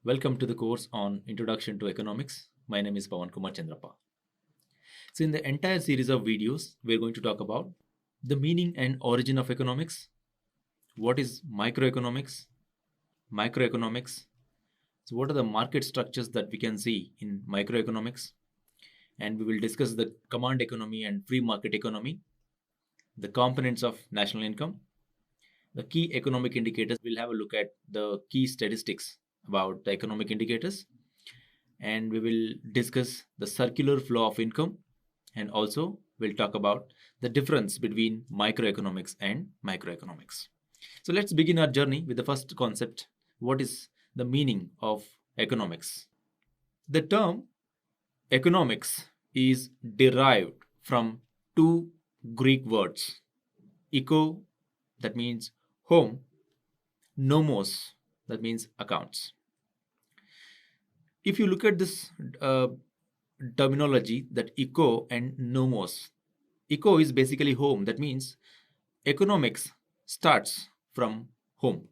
Welcome to the course on Introduction to Economics. My name is Pawan Kumar Chandrapa. So, in the entire series of videos, we're going to talk about the meaning and origin of economics, what is microeconomics, so what are the market structures that we can see in microeconomics, and we will discuss the command economy and free market economy, the components of national income, the key economic indicators. We'll have a look at the key statistics about the economic indicators, and we will discuss the circular flow of income, and also we'll talk about the difference between microeconomics and microeconomics. So let's begin our journey with the first concept. What is the meaning of economics? The term economics is derived from two Greek words: eco, that means home; nomos, that means accounts. If you look at this terminology, that eco and nomos, eco is basically home. That means economics starts from home.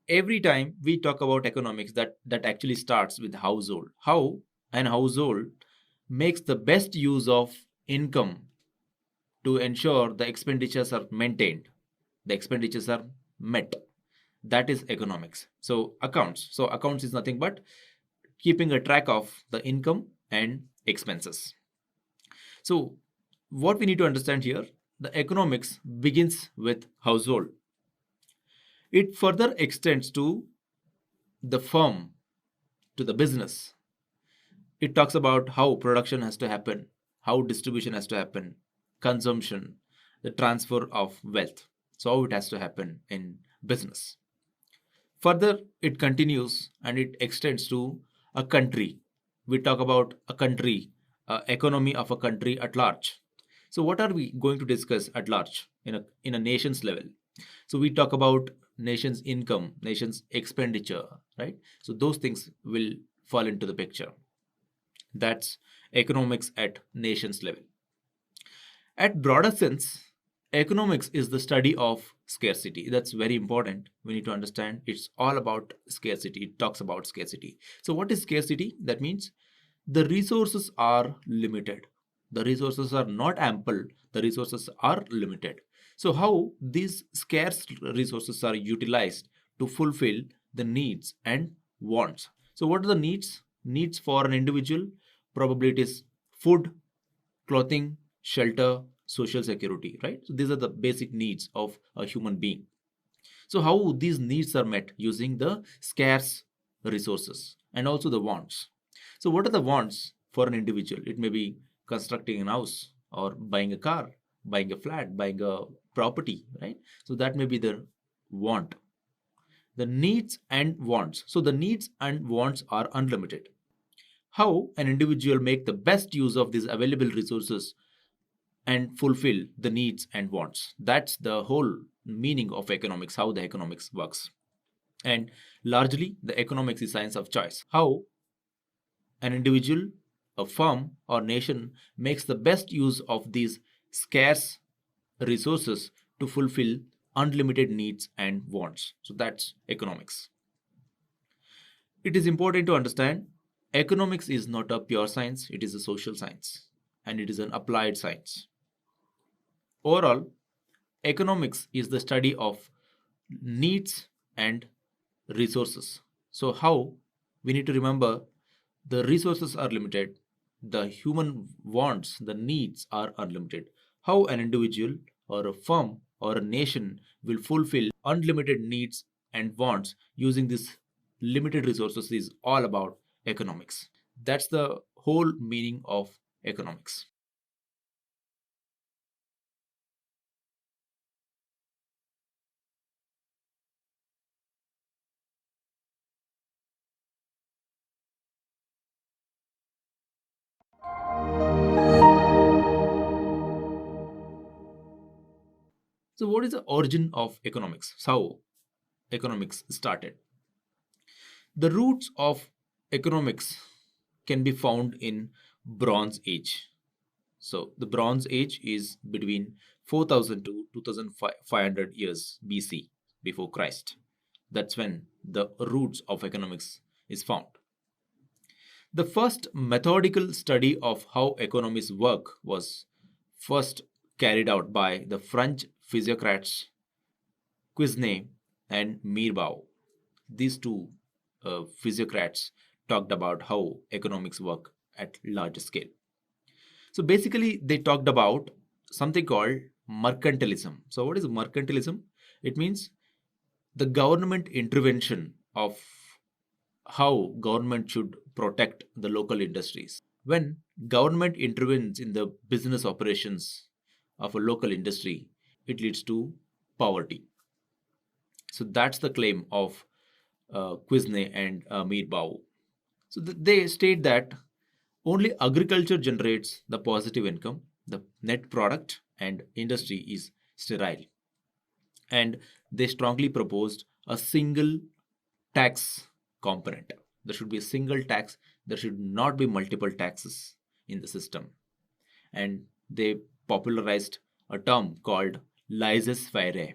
Every time we talk about economics, that actually starts with household. How an household makes the best use of income to ensure the expenditures are maintained, the expenditures are met. That is economics. So accounts is nothing but keeping a track of the income and expenses. So what we need to understand here, the economics begins with household. It further extends to the firm, to the business. It talks about how production has to happen, how distribution has to happen, consumption, the transfer of wealth. So how it has to happen in business. Further, it continues and it extends to a country. We talk about a country, economy of a country at large. So what are we going to discuss at large in a nation's level? So we talk about nation's income, nation's expenditure, right? So those things will fall into the picture. That's economics at nation's level. At broader sense, economics is the study of scarcity. That's very important. We need to understand it's all about scarcity. It talks about scarcity. So what is scarcity? That means the resources are limited. The resources are not ample. The resources are limited. So how these scarce resources are utilized to fulfill the needs and wants. So what are the needs? Needs for an individual, probably it is food, clothing, shelter, social security, right? So these are the basic needs of a human being. So how these needs are met? Using the scarce resources and also the wants. So what are the wants for an individual? It may be constructing a house or buying a car, buying a flat, buying a property, right? So that may be the want. The needs and wants. So the needs and wants are unlimited. How an individual make the best use of these available resources and fulfill the needs and wants. That's the whole meaning of economics, how the economics works. And largely, the economics is science of choice. How an individual, a firm, or nation makes the best use of these scarce resources to fulfill unlimited needs and wants. So that's economics. It is important to understand economics is not a pure science, it is a social science and it is an applied science. Overall, economics is the study of needs and resources. So, how we need to remember the resources are limited, the human wants, the needs are unlimited. How an individual or a firm or a nation will fulfill unlimited needs and wants using these limited resources is all about economics. That's the whole meaning of economics. So, what is the origin of economics? How economics started? The roots of economics can be found in Bronze Age. So, the Bronze Age is between 4000 to 2500 years BC, before Christ. That's when the roots of economics is found. The first methodical study of how economies work was first carried out by the French physiocrats Quesnay and Mirbau. These two physiocrats talked about how economics work at large scale. So basically, they talked about something called mercantilism. So, what is mercantilism? It means the government intervention of how government should protect the local industries. When government intervenes in the business operations of a local industry, it leads to poverty. So that's the claim of Quesnay and Mirbau. So they state that only agriculture generates the positive income, the net product, and industry is sterile. And they strongly proposed a single tax component. There should be a single tax, there should not be multiple taxes in the system. And they popularized a term called laissez faire.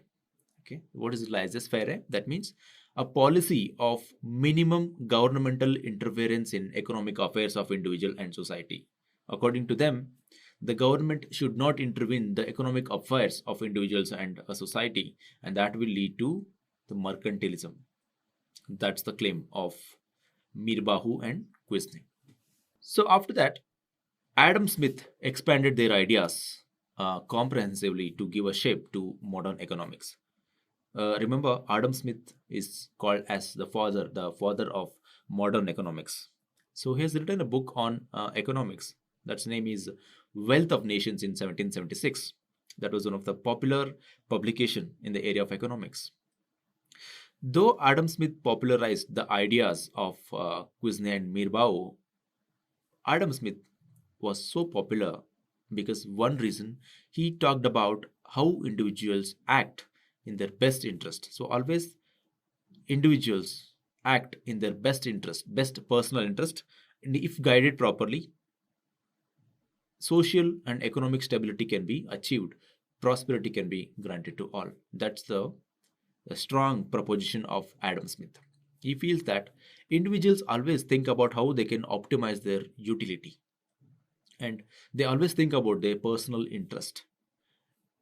Okay, what is laissez faire? That means a policy of minimum governmental interference in economic affairs of individual and society. According to them, the government should not intervene in the economic affairs of individuals and a society, and that will lead to the mercantilism. That's the claim of Mirbahu and Quesnay. So after that, Adam Smith expanded their ideas comprehensively to give a shape to modern economics. Remember, Adam Smith is called as the father of modern economics. So he has written a book on economics. That's name is Wealth of Nations in 1776. That was one of the popular publication in the area of economics. Though Adam Smith popularized the ideas of Quesnay and Mirbau, Adam Smith was so popular because one reason he talked about how individuals act in their best interest. So always individuals act in their best interest, best personal interest, and if guided properly, social and economic stability can be achieved, prosperity can be granted to all. That's the strong proposition of Adam Smith. He feels that individuals always think about how they can optimize their utility, and they always think about their personal interest.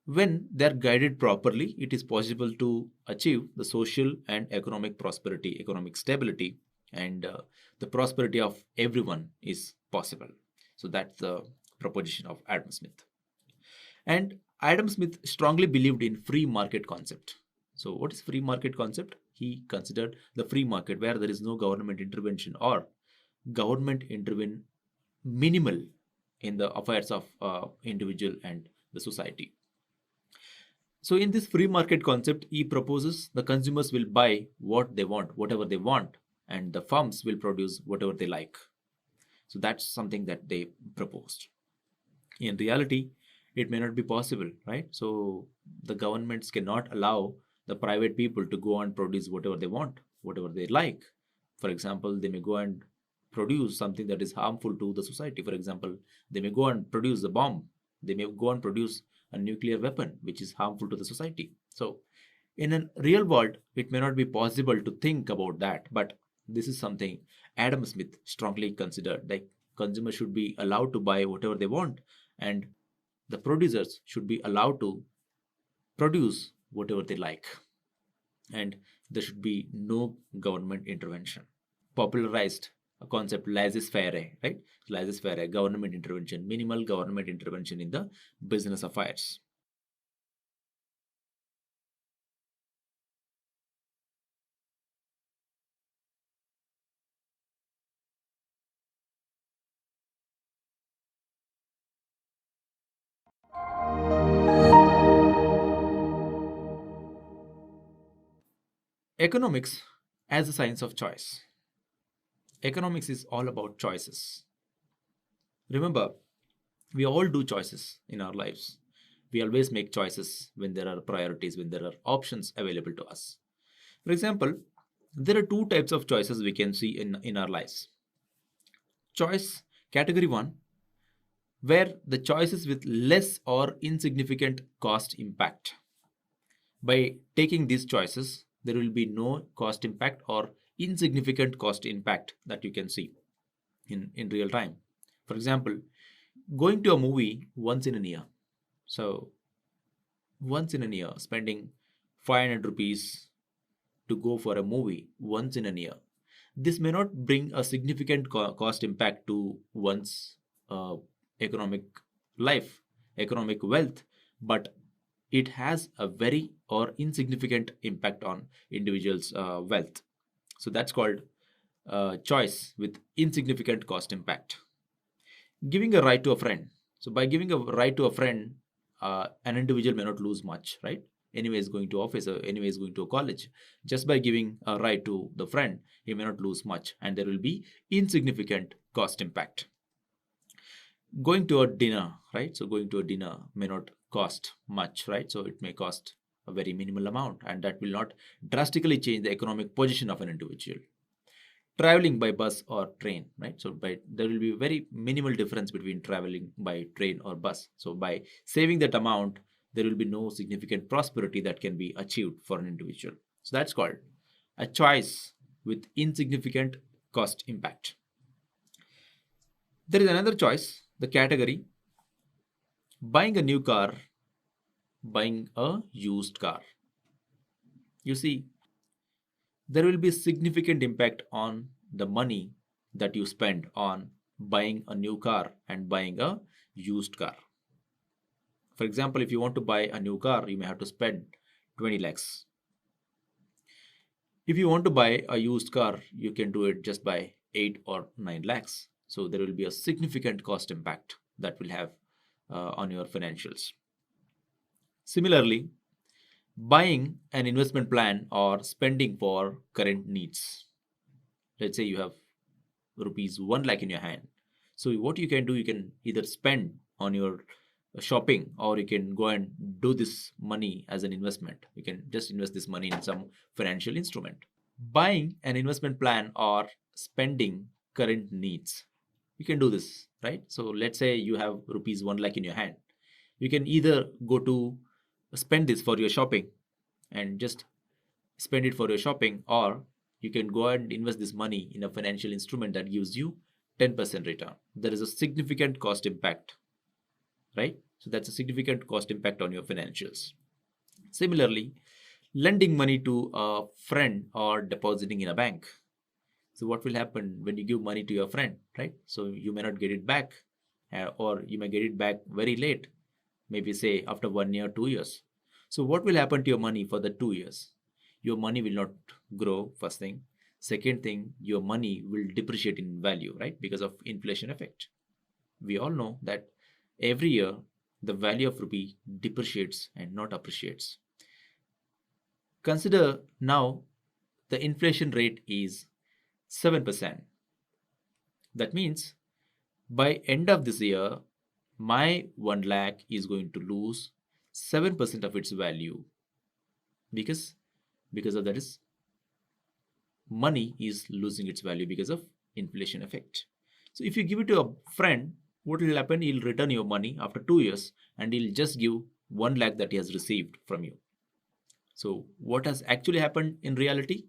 When they are guided properly, it is possible to achieve the social and economic prosperity, economic stability, and the prosperity of everyone is possible. So that's the proposition of Adam Smith. And Adam Smith strongly believed in free market concept. So what is free market concept? He considered the free market where there is no government intervention or government intervene minimal in the affairs of individual and the society. So in this free market concept, he proposes the consumers will buy what they want, whatever they want, and the firms will produce whatever they like. So that's something that they proposed. In reality, it may not be possible, right? So the governments cannot allow the private people to go and produce whatever they want, whatever they like. For example, they may go and produce something that is harmful to the society. For example, they may go and produce a bomb. They may go and produce a nuclear weapon which is harmful to the society. So in a real world, it may not be possible to think about that, but this is something Adam Smith strongly considered. Like consumers should be allowed to buy whatever they want, and the producers should be allowed to produce whatever they like, and there should be no government intervention. Popularized a concept laissez-faire, right? Laissez-faire, government intervention, minimal government intervention in the business affairs. Economics as a science of choice. Economics is all about choices. Remember, we all do choices in our lives. We always make choices when there are priorities, when there are options available to us. For example, there are two types of choices we can see in our lives. Choice category 1, where the choices with less or insignificant cost impact. By taking these choices, there will be no cost impact or insignificant cost impact that you can see in real time. For example, going to a movie once in a year. So once in a year, spending 500 rupees to go for a movie once in a year. This may not bring a significant cost impact to one's uh, economic life, economic wealth, but it has a very or insignificant impact on individuals' wealth. So that's called choice with insignificant cost impact. Giving a ride to a friend. So by giving a ride to a friend, an individual may not lose much, right? Anyway, is going to office or anyway is going to a college. Just by giving a ride to the friend, he may not lose much, and there will be insignificant cost impact. Going to a dinner, right? So going to a dinner may not cost much, right? So it may cost a very minimal amount, and that will not drastically change the economic position of an individual. Traveling by bus or train, right? So by there will be very minimal difference between traveling by train or bus. So by saving that amount, there will be no significant prosperity that can be achieved for an individual. So that's called a choice with insignificant cost impact. There is another choice, the category buying a new car, buying a used car. You see, there will be significant impact on the money that you spend on buying a new car and buying a used car. For example, if you want to buy a new car, you may have to spend 20 lakhs. If you want to buy a used car, you can do it just by 8 or 9 lakhs. So there will be a significant cost impact that will have on your financials. Similarly, buying an investment plan or spending for current needs. Let's say you have rupees 1 lakh in your hand. So what you can do, you can either spend on your shopping, or you can go and do this money as an investment. You can just invest this money in some financial instrument. Buying an investment plan or spending current needs. You can do this, right? So let's say you have rupees 1 lakh in your hand. You can either go to spend this for your shopping and just spend it for your shopping, or you can go and invest this money in a financial instrument that gives you 10% return. There is a significant cost impact, right? So that's a significant cost impact on your financials. Similarly, lending money to a friend or depositing in a bank. So what will happen when you give money to your friend, right? So you may not get it back, or you may get it back very late, maybe say after 1 year, 2 years. So what will happen to your money for the 2 years? Your money will not grow, first thing. Second thing, your money will depreciate in value, right? Because of inflation effect. We all know that every year the value of rupee depreciates and not appreciates. Consider now the inflation rate is 7%. That means by end of this year, my 1 lakh is going to lose 7% of its value, because of that is money is losing its value because of inflation effect. So if you give it to a friend, what will happen? He'll return your money after 2 years, and he'll just give 1 lakh that he has received from you. So what has actually happened in reality?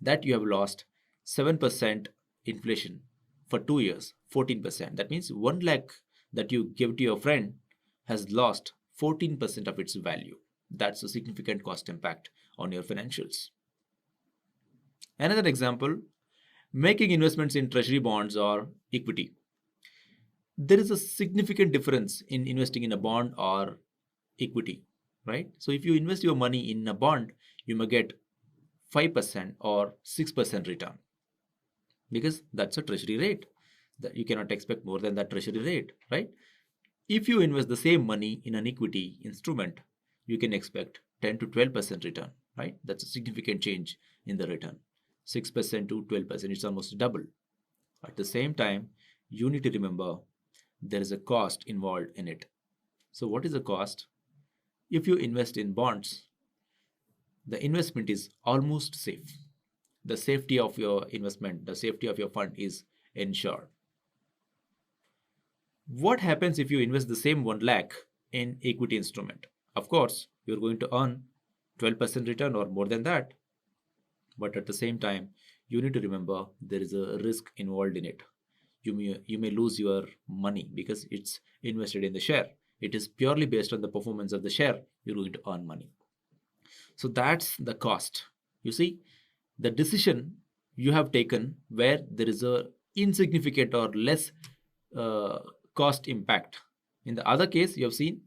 That you have lost 7% inflation for 2 years, 14%. That means 1 lakh that you give to your friend has lost 14% of its value. That's a significant cost impact on your financials. Another example, making investments in treasury bonds or equity. There is a significant difference in investing in a bond or equity, right? So if you invest your money in a bond, you may get 5% or 6% return, because that's a treasury rate. That you cannot expect more than that treasury rate, right? If you invest the same money in an equity instrument, you can expect 10 to 12% return, right? That's a significant change in the return. 6% to 12%, it's almost double. At the same time, you need to remember there is a cost involved in it. So what is the cost? If you invest in bonds, the investment is almost safe. The safety of your investment, the safety of your fund is ensured. What happens if you invest the same 1 lakh in equity instrument? Of course, you're going to earn 12% return or more than that. But at the same time, you need to remember there is a risk involved in it. You may lose your money because it's invested in the share. It is purely based on the performance of the share. You're going to earn money. So that's the cost. You see, the decision you have taken where there is a insignificant or less uh, cost impact. In the other case, you have seen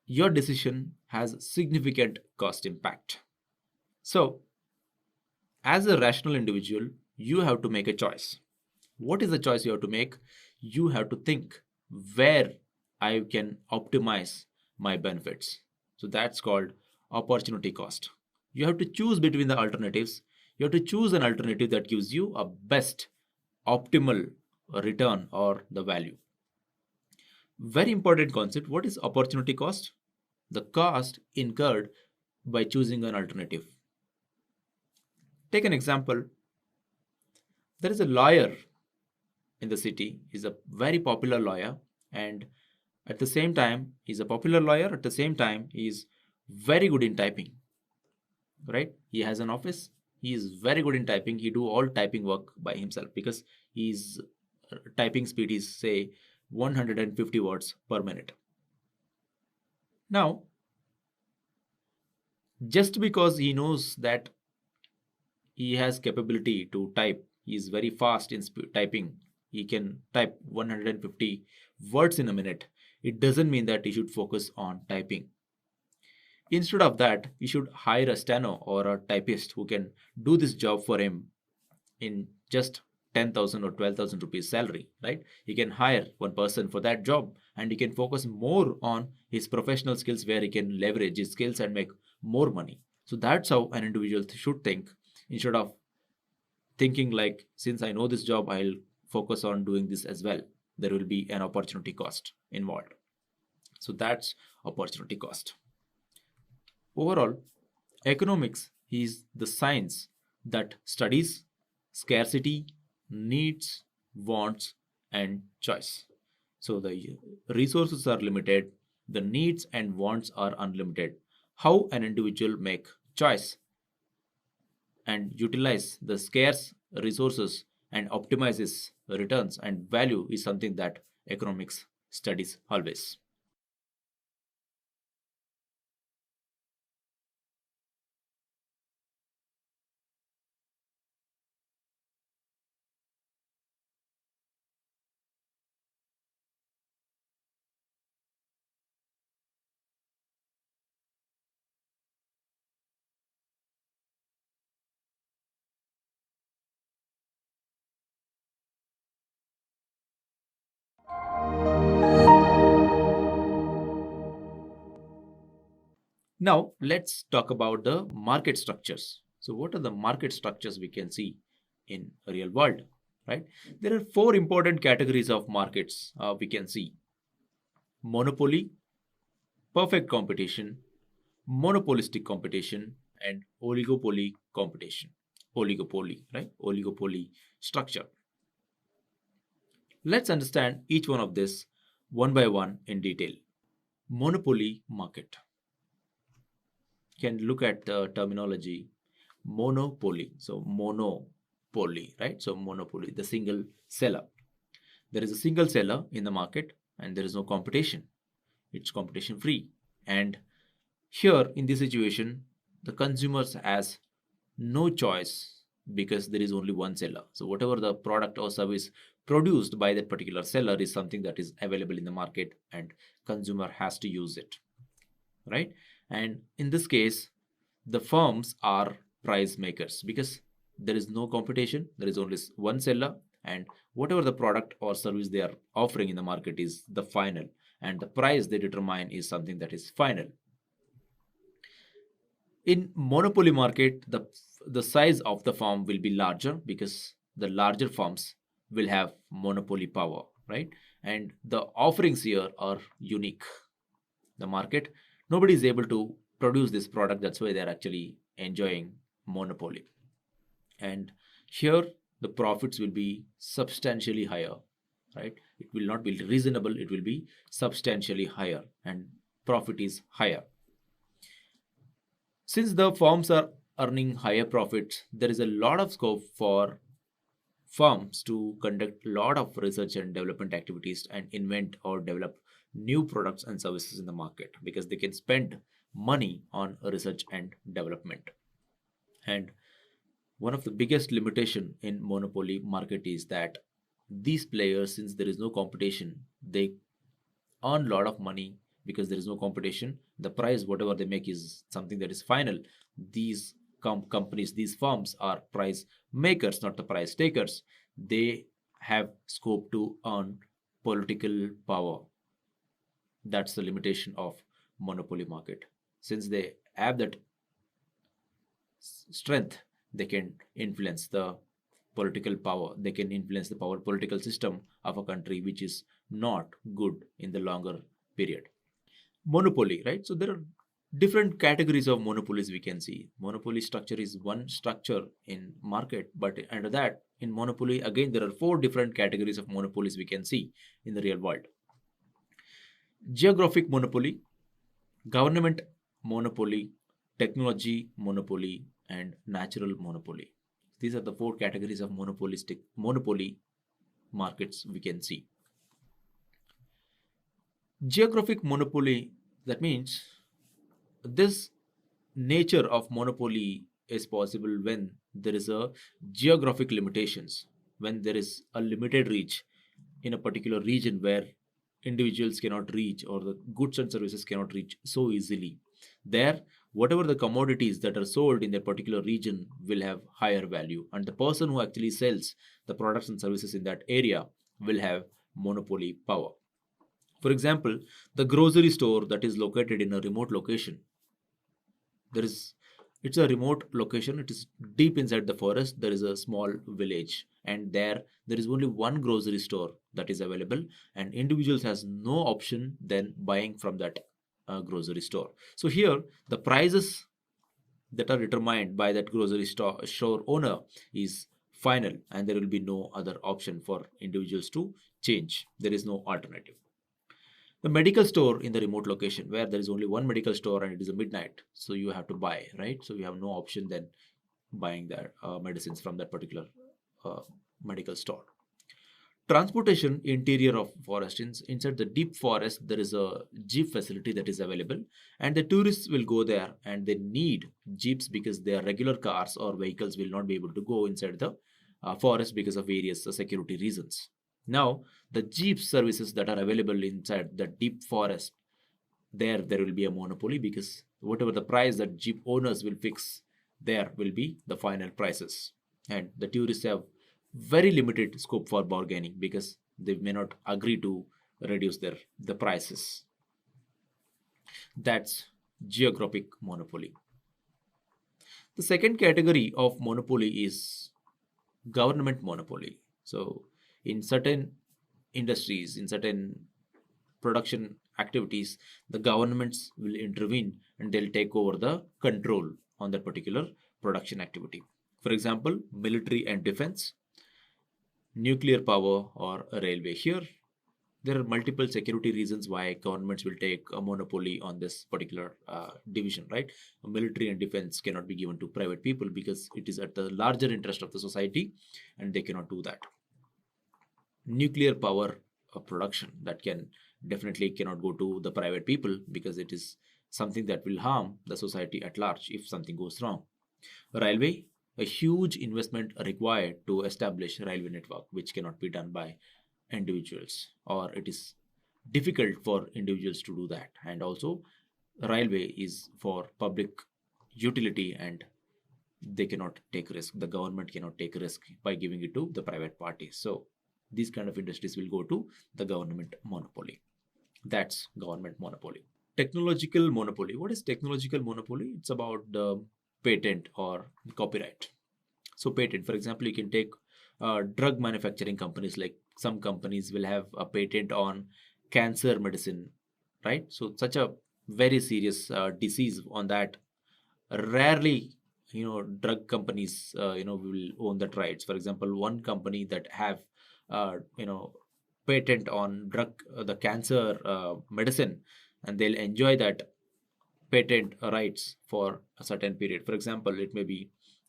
your decision has significant cost impact. So, as a rational individual, you have to make a choice. What is the choice you have to make? You have to think where I can optimize my benefits. So that's called opportunity cost. You have to choose between the alternatives. You have to choose an alternative that gives you a best optimal return or the value. Very important concept. What is opportunity cost? The cost incurred by choosing an alternative. Take an example. There is a lawyer in the city. He's a very popular lawyer, and at the same time he's a popular lawyer. At the same time, he's very good in typing, right? He has an office. He is very good in typing. He do all typing work by himself because his typing speed is say 150 words per minute. Now, just because he knows that he has capability to type, he is very fast in typing, he can type 150 words in a minute, it doesn't mean that he should focus on typing. Instead of that, he should hire a steno or a typist who can do this job for him in just 10,000 or 12,000 rupees salary, right? He can hire one person for that job and he can focus more on his professional skills where he can leverage his skills and make more money. So that's how an individual should think, instead of thinking like, since I know this job, I'll focus on doing this as well. There will be an opportunity cost involved. So that's opportunity cost. Overall, economics is the science that studies scarcity, needs, wants, and choice. So the resources are limited, the needs and wants are unlimited. How an individual make choice and utilize the scarce resources and optimizes returns and value is something that economics studies always. Now let's talk about the market structures. So what are the market structures we can see in a real world, right? There are four important categories of markets we can see: monopoly, perfect competition, monopolistic competition, and oligopoly competition. Oligopoly, right? Oligopoly structure. Let's understand each one of this one by one in detail. Monopoly market. Can look at the terminology monopoly. So monopoly, right? So monopoly, the single seller. There is a single seller in the market and there is no competition. It's competition free. And here in this situation, the consumers has no choice because there is only one seller. So whatever the product or service produced by that particular seller is something that is available in the market and consumer has to use it, right? And in this case, the firms are price makers because there is no competition, there is only one seller, and whatever the product or service they are offering in the market is the final, and the price they determine is something that is final. In monopoly market, the size of the firm will be larger because the larger firms will have monopoly power, right? And the offerings here are unique. The market, nobody is able to produce this product, that's why they're actually enjoying monopoly. And here the profits will be substantially higher, right? It will not be reasonable, it will be substantially higher, and profit is higher. Since the firms are earning higher profits, there is a lot of scope for firms to conduct a lot of research and development activities and invent or develop new products and services in the market, because they can spend money on research and development. And one of the biggest limitation in monopoly market is that these players, since there is no competition, they earn a lot of money because there is no competition. The price, whatever they make, is something that is final. These companies, these firms are price makers, not the price takers. They have scope to earn political power. That's the limitation of monopoly market. Since they have that strength, they can influence the political power, they can influence the power political system of a country, which is not good in the longer period. Monopoly, right? So there are different categories of monopolies we can see. Monopoly structure is one structure in market, but under that, in monopoly, again, there are four different categories of monopolies we can see in the real world. Geographic monopoly, government monopoly, technology monopoly, and natural monopoly. These are the four categories of monopoly markets we can see. Geographic monopoly, that means this nature of monopoly is possible when there is a geographic limitations, when there is a limited reach in a particular region where individuals cannot reach or the goods and services cannot reach so easily. There, whatever the commodities that are sold in that particular region will have higher value, and the person who actually sells the products and services in that area will have monopoly power. For example, the grocery store that is located in a remote location, there is it's a remote location, it is deep inside the forest, there is a small village, and there is only one grocery store that is available, and individuals has no option than buying from that grocery store. So here the prices that are determined by that grocery store owner is final, and there will be no other option for individuals to change. There is no alternative. The medical store in the remote location, where there is only one medical store and it is a midnight, so you have to buy, right? So you have no option than buying that medicines from that particular uh, medical store. Transportation interior of forest, inside the deep forest there is a jeep facility that is available, and the tourists will go there and they need jeeps because their regular cars or vehicles will not be able to go inside the forest because of various security reasons. Now the jeep services that are available inside the deep forest, there will be a monopoly, because whatever the price that jeep owners will fix, there will be the final prices, and the tourists have very limited scope for bargaining because they may not agree to reduce the prices. That's geographic monopoly. The second category of monopoly is government monopoly. So in certain industries, in certain production activities, the governments will intervene and they'll take over the control on that particular production activity. For example, military and defense, nuclear power, or a railway. Here there are multiple security reasons why governments will take a monopoly on this particular division, right? Military and defense cannot be given to private people because it is at the larger interest of the society, and they cannot do that. Nuclear power production, that can definitely cannot go to the private people because it is something that will harm the society at large if something goes wrong. Railway, a huge investment required to establish railway network, which cannot be done by individuals, or it is difficult for individuals to do that. And also railway is for public utility, and they cannot take risk, the government cannot take risk by giving it to the private parties. So these kind of industries will go to the government monopoly. That's government monopoly. Technological monopoly. What is technological monopoly? It's about the patent or copyright. So patent, for example, you can take drug manufacturing companies, like some companies will have a patent on cancer medicine, right? So such a very serious disease on that, rarely drug companies will own that rights. For example, one company that have uh, you know patent on drug the cancer medicine, and they'll enjoy that patent rights for a certain period. For example, it may be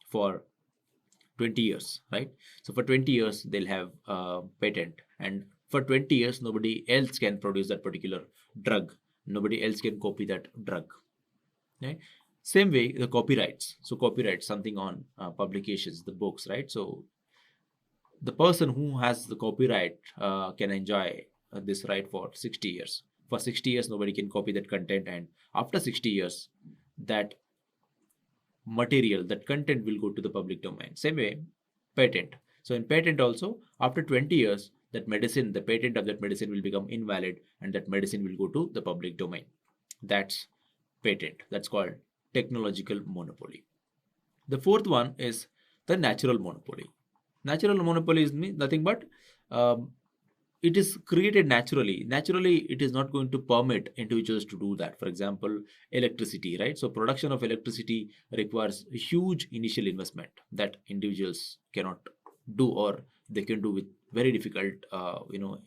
for 20 years, right? So for 20 years, they'll have a patent. And for 20 years, nobody else can produce that particular drug. Nobody else can copy that drug, right? Same way, the copyrights. So copyright, something on publications, the books, right? So the person who has the copyright can enjoy this right for 60 years. For 60 years, nobody can copy that content. And after 60 years, that material, that content will go to the public domain. Same way, patent. So in patent also, after 20 years, that medicine, the patent of that medicine will become invalid and that medicine will go to the public domain. That's patent. That's called technological monopoly. The fourth one is the natural monopoly. Natural monopoly is nothing but um, it is created naturally. Naturally, it is not going to permit individuals to do that. For example, electricity, right? So production of electricity requires a huge initial investment that individuals cannot do, or they can do with very difficult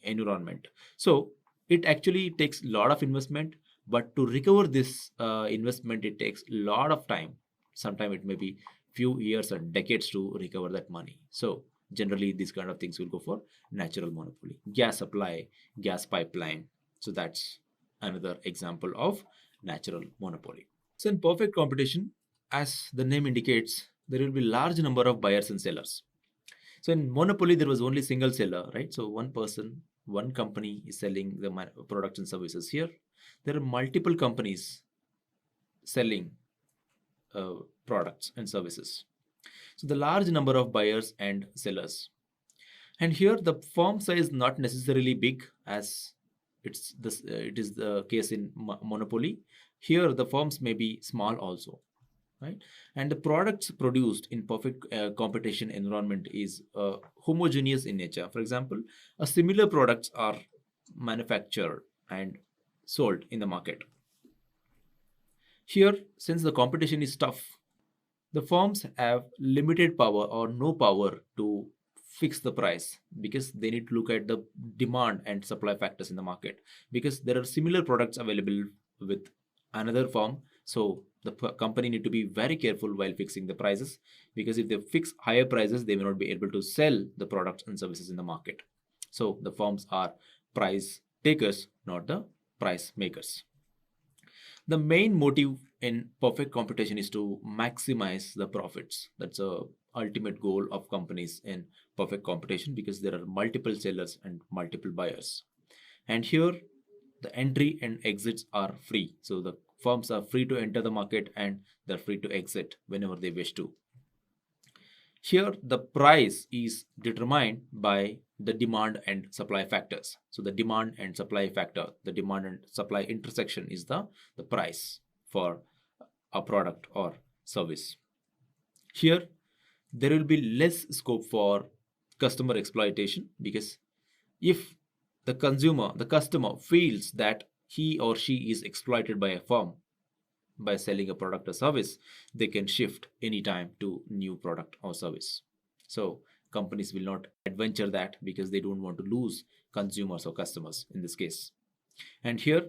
environment. So it actually takes a lot of investment, but to recover this investment, it takes a lot of time. Sometimes it may be few years or decades to recover that money. So generally these kind of things will go for natural monopoly. Gas supply, gas pipeline. So that's another example of natural monopoly. So in perfect competition, as the name indicates, there will be large number of buyers and sellers. So in monopoly, there was only single seller, right? So one person, one company is selling the products and services. Here, there are multiple companies selling uh, products and services. So the large number of buyers and sellers. And here the firm size not necessarily big as it is the case in monopoly. Here the firms may be small also, right? And the products produced in perfect competition environment is homogeneous in nature. For example, a similar products are manufactured and sold in the market. Here, since the competition is tough, the firms have limited power or no power to fix the price, because they need to look at the demand and supply factors in the market, because there are similar products available with another firm. So the company need to be very careful while fixing the prices, because if they fix higher prices, they may not be able to sell the products and services in the market. So the firms are price takers, not the price makers. The main motive in perfect competition is to maximize the profits. That's a ultimate goal of companies in perfect competition, because there are multiple sellers and multiple buyers. And here the entry and exits are free. So the firms are free to enter the market and they're free to exit whenever they wish to. Here, the price is determined by the demand and supply factors. So the demand and supply factor, the demand and supply intersection is the price for a product or service. Here, there will be less scope for customer exploitation, because if the customer feels that he or she is exploited by a firm by selling a product or service, they can shift anytime to new product or service. So companies will not adventure that, because they don't want to lose consumers or customers in this case. And here,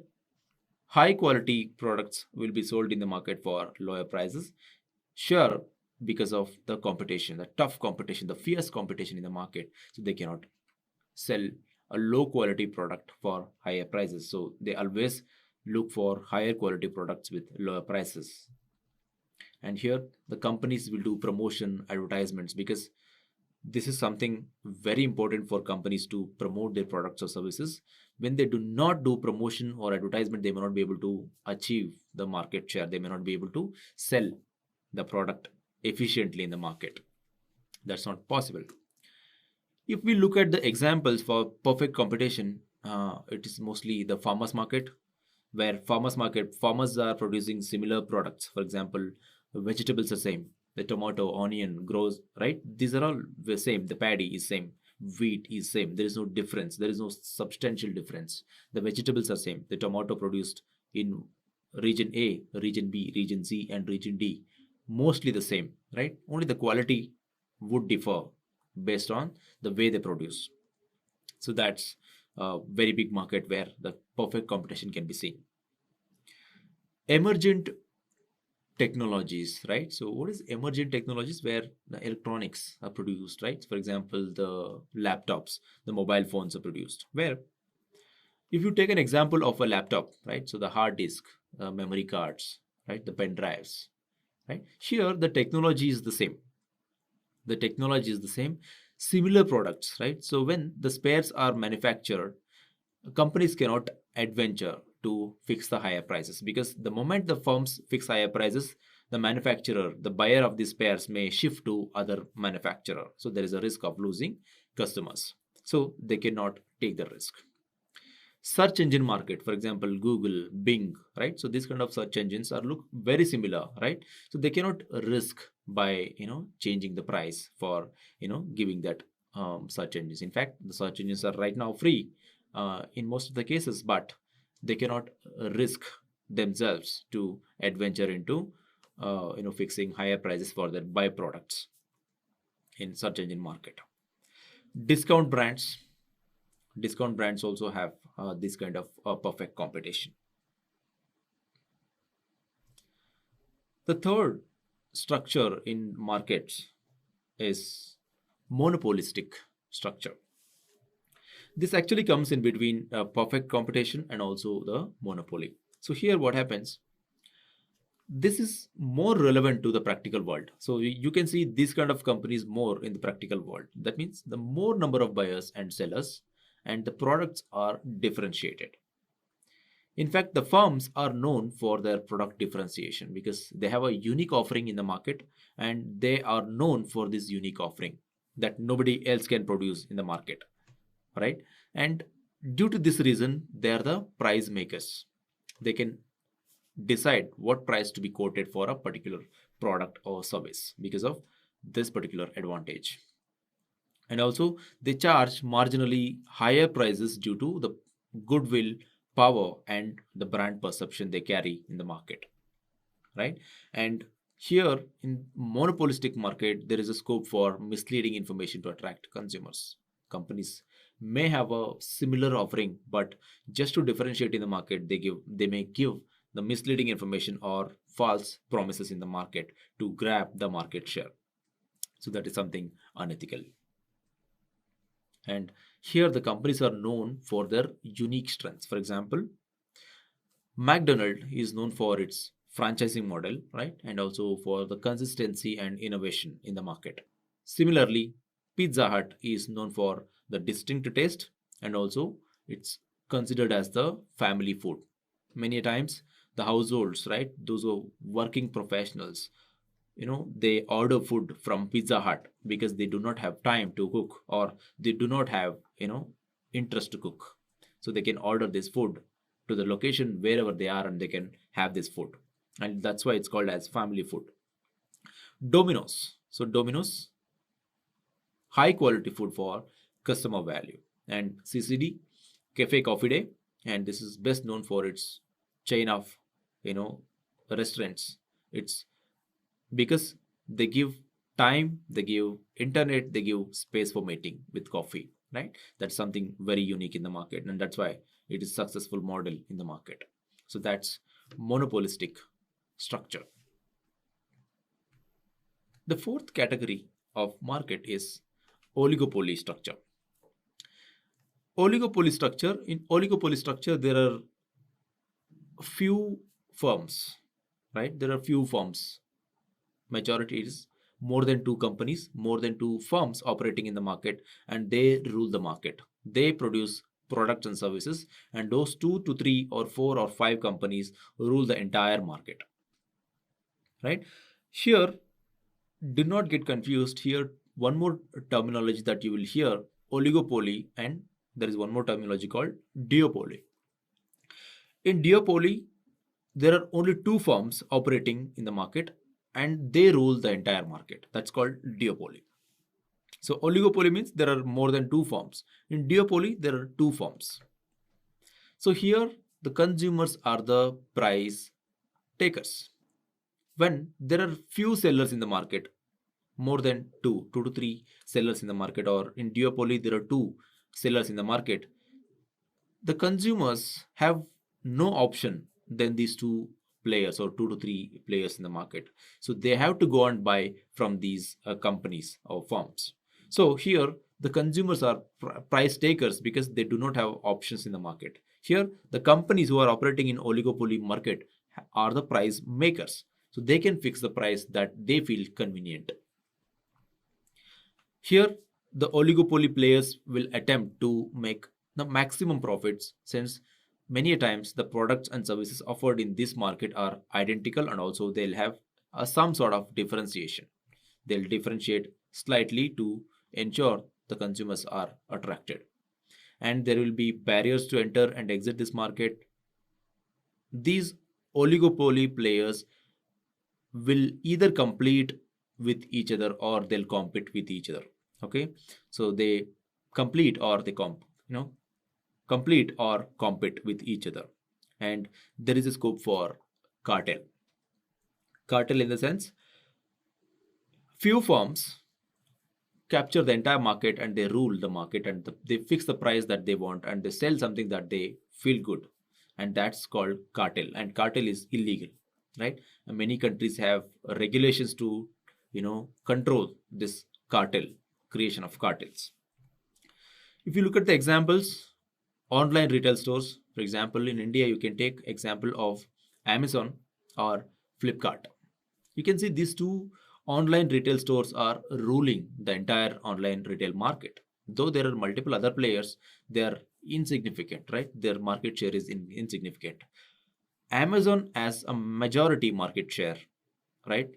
high quality products will be sold in the market for lower prices. Sure, because of the competition, the tough competition, the fierce competition in the market. So they cannot sell a low quality product for higher prices. So they always look for higher quality products with lower prices. And here the companies will do promotion advertisements, because this is something very important for companies to promote their products or services. When they do not do promotion or advertisement, they may not be able to achieve the market share. They may not be able to sell the product efficiently in the market. That's not possible. If we look at the examples for perfect competition, it is mostly the farmers market, where farmers are producing similar products. For example, vegetables are same. The tomato, onion grows, right? These are all the same. The paddy is same. Wheat is same. There is no difference. There is no substantial difference. The vegetables are same. The tomato produced in region A, region B, region C, and region D, mostly the same, right? Only the quality would differ based on the way they produce. So that's a very big market where the perfect competition can be seen. Emergent technologies, right? So what is emergent technologies? Where the electronics are produced, right? For example, the laptops, the mobile phones are produced. Where if you take an example of a laptop, right? So the hard disk, memory cards, right? The pen drives, right? Here the technology is the same. The technology is the same. Similar products, right? So when the spares are manufactured, companies cannot adventure to fix the higher prices, because the moment the firms fix higher prices, the manufacturer, the buyer of these spares may shift to other manufacturer. So there is a risk of losing customers. So they cannot take the risk. Search engine market, for example, Google, Bing, right? So these kind of search engines are look very similar, right? So they cannot risk by changing the price for giving that search engines. In fact, the search engines are right now free in most of the cases, but they cannot risk themselves to adventure into fixing higher prices for their byproducts in search engine market. Discount brands, discount brands also have this kind of perfect competition. The third structure in markets is monopolistic structure. This actually comes in between perfect competition and also the monopoly. So here what happens, this is more relevant to the practical world. So you can see these kind of companies more in the practical world. That means the more number of buyers and sellers, and the products are differentiated. In fact, the firms are known for their product differentiation because they have a unique offering in the market, and they are known for this unique offering that nobody else can produce in the market, right? And due to this reason, they are the price makers. They can decide what price to be quoted for a particular product or service because of this particular advantage. And also they charge marginally higher prices due to the goodwill, power, and the brand perception they carry in the market, right? And here in monopolistic market, there is a scope for misleading information to attract consumers. Companies may have a similar offering, but just to differentiate in the market, they may give the misleading information or false promises in the market to grab the market share. So that is something unethical. And here the companies are known for their unique strengths. For example, McDonald is known for its franchising model, right? And also for the consistency and innovation in the market. Similarly, Pizza Hut is known for the distinct taste, and also it's considered as the family food. Many times the households, right? Those are working professionals, they order food from Pizza Hut because they do not have time to cook, or they do not have interest to cook. So they can order this food to the location wherever they are, and they can have this food, and that's why it's called as family food. Domino's, so Domino's, high quality food for customer value. And CCD, Cafe Coffee Day, and this is best known for its chain of you know restaurants. It's because they give time, they give internet, they give space for meeting with coffee, right? That's something very unique in the market, and that's why it is successful model in the market. So that's monopolistic structure. The fourth category of market is oligopoly structure. Oligopoly structure, there are few firms, right? There are few firms. Majority is more than two companies, more than two firms operating in the market, and they rule the market. They produce products and services, and those two to three or four or five companies rule the entire market, right? Here, do not get confused. Here, one more terminology that you will hear, oligopoly, and there is one more terminology called duopoly. In duopoly, there are only two firms operating in the market, and they rule the entire market. That's called duopoly. So oligopoly means there are more than two firms. In duopoly, there are two firms. So here the consumers are the price takers. When there are few sellers in the market, more than two to three sellers in the market, or in duopoly there are two sellers in the market, the consumers have no option than these two players or 2 to 3 players in the market. So they have to go and buy from these companies or firms. So here the consumers are price takers because they do not have options in the market. Here the companies who are operating in oligopoly market are the price makers. So they can fix the price that they feel convenient. Here, the oligopoly players will attempt to make the maximum profits since many a times the products and services offered in this market are identical and also they'll have some sort of differentiation. They'll differentiate slightly to ensure the consumers are attracted. And there will be barriers to enter and exit this market. These oligopoly players will either compete with each other or they'll compete with each other. Okay, so they complete or they complete or compete with each other, and there is a scope for cartel. Cartel in the sense, few firms capture the entire market and they rule the market and they fix the price that they want and they sell something that they feel good, and that's called cartel, and cartel is illegal, right? And many countries have regulations to control this cartel, creation of cartels. If you look at the examples, online retail stores, for example, in India, you can take example of Amazon or Flipkart. You can see these two online retail stores are ruling the entire online retail market. Though there are multiple other players, they are insignificant, right? Their market share is insignificant. Amazon has a majority market share, right?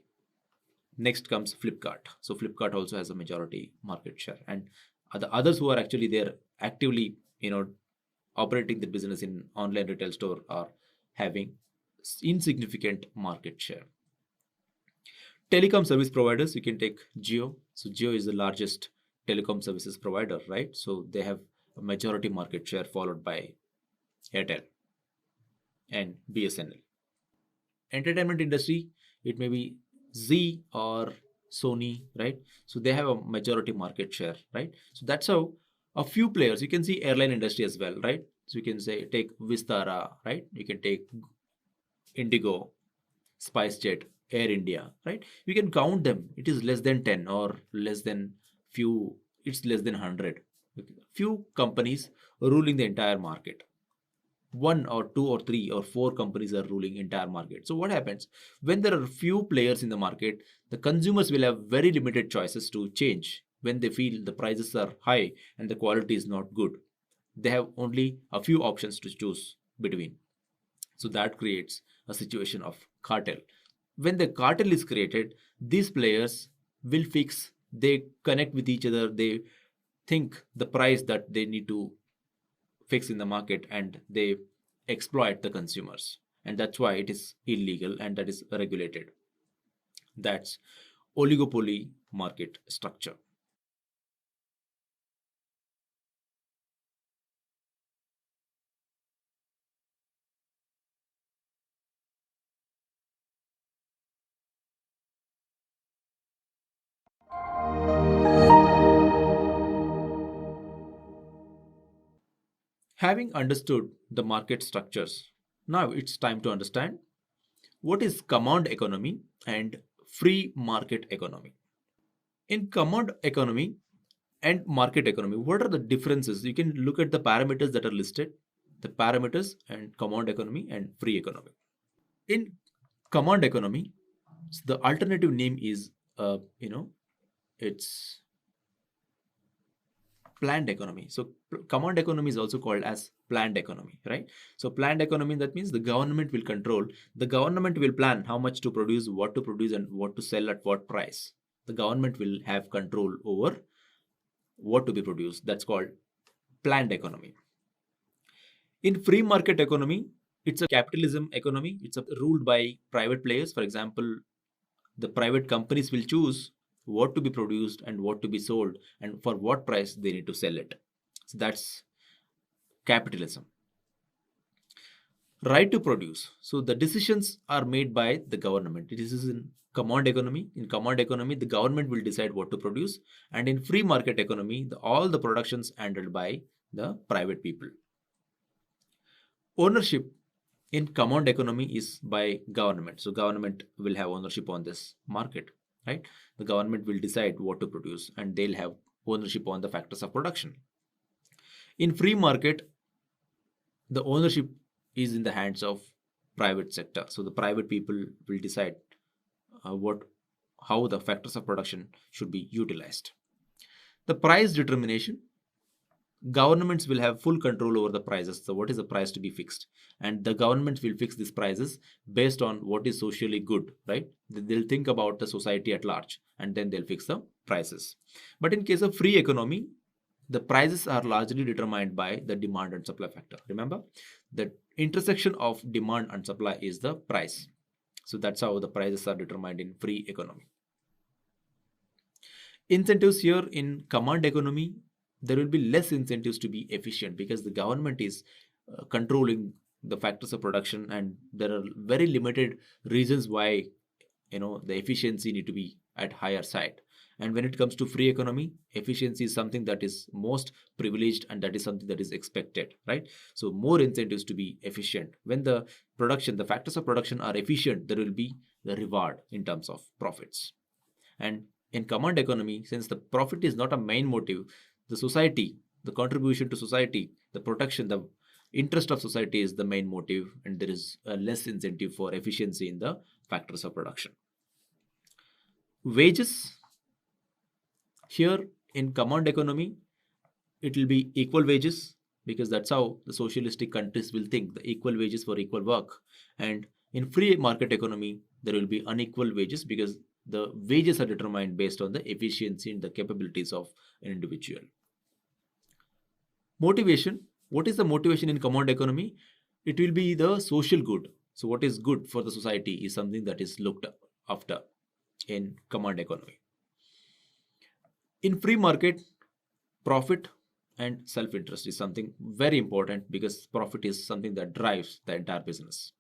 Next comes Flipkart. So Flipkart also has a majority market share, and the others who are actually there actively, operating the business in online retail store are having insignificant market share. Telecom service providers, you can take Jio. So Jio is the largest telecom services provider, right? So they have a majority market share followed by Airtel and BSNL. Entertainment industry, it may be Z or Sony, right? So they have a majority market share, right? So that's how a few players. You can see airline industry as well, right? So you can say take Vistara, right? You can take Indigo, SpiceJet, Air India, right? You can count them. It is less than 10 or less than few. It's less than 100. Few companies ruling the entire market. One or two or three or four companies are ruling entire market. So what happens when there are few players in the market? The consumers will have very limited choices to change when they feel the prices are high and the quality is not good. They have only a few options to choose between. So that creates a situation of cartel. When the cartel is created, these players will fix, they connect with each other, they think the price that they need to fix in the market and they exploit the consumers, and that's why it is illegal and that is regulated. That's oligopoly market structure. Having understood the market structures, now it's time to understand what is command economy and free market economy. In command economy and market economy, what are the differences? You can look at the parameters that are listed, the parameters and command economy and free economy. In command economy, the alternative name is, it's planned economy. So command economy is also called as planned economy, right? So planned economy, that means the government will control, the government will plan how much to produce, what to produce, and what to sell at what price. The government will have control over what to be produced. That's called planned economy. In free market economy, it's a capitalism economy. It's ruled by private players. For example, the private companies will choose what to be produced and what to be sold and for what price they need to sell it. So that's capitalism. Right to produce. So the decisions are made by the government. This is in command economy. In command economy, the government will decide what to produce, and in free market economy, all the productions handled by the private people. Ownership. in command economy is by government. So government will have ownership on this market, right? The government will decide what to produce and they'll have ownership on the factors of production. In free market, the ownership is in the hands of private sector. So the private people will decide what how the factors of production should be utilized. The price determination, governments will have full control over the prices. So what is the price to be fixed? And the governments will fix these prices based on what is socially good, right? They'll think about the society at large and then they'll fix the prices. But in case of free economy, the prices are largely determined by the demand and supply factor. Remember, the intersection of demand and supply is the price. So that's how the prices are determined in free economy. Incentives here in command economy, there will be less incentives to be efficient because the government is controlling the factors of production and there are very limited reasons why the efficiency need to be at higher side. And when it comes to free economy, efficiency is something that is most privileged and that is something that is expected, right? So more incentives to be efficient. When the factors of production are efficient, there will be the reward in terms of profits. And in command economy, since the profit is not a main motive, the society, the contribution to society, the protection, the interest of society is the main motive, and there is a less incentive for efficiency in the factors of production. Wages, here in command economy, it will be equal wages because that's how the socialistic countries will think, the equal wages for equal work. And in free market economy, there will be unequal wages because the wages are determined based on the efficiency and the capabilities of an individual. Motivation, what is the motivation in command economy? It will be the social good. So what is good for the society is something that is looked after in command economy. In free market, profit and self-interest is something very important because profit is something that drives the entire business.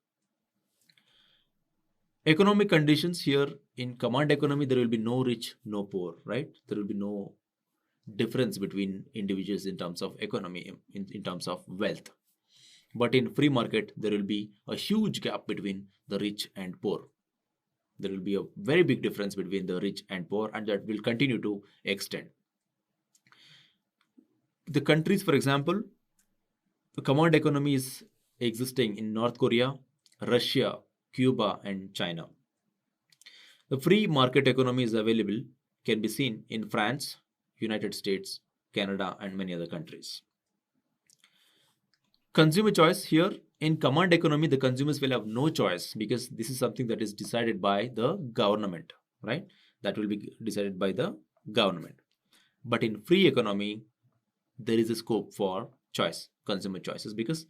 Economic conditions, here in command economy, there will be no rich, no poor, right? There will be no difference between individuals in terms of economy, in terms of wealth. But in free market, there will be a huge gap between the rich and poor. There will be a very big difference between the rich and poor, and that will continue to extend. The countries, for example, the command economy is existing in North Korea, Russia, Cuba, and China. The free market economy is available, can be seen in France, United States, Canada, and many other countries. Consumer choice, here in command economy, the consumers will have no choice because this is something that is decided by the government, right? That will be decided by the government. But in free economy, there is a scope for choice, consumer choices, because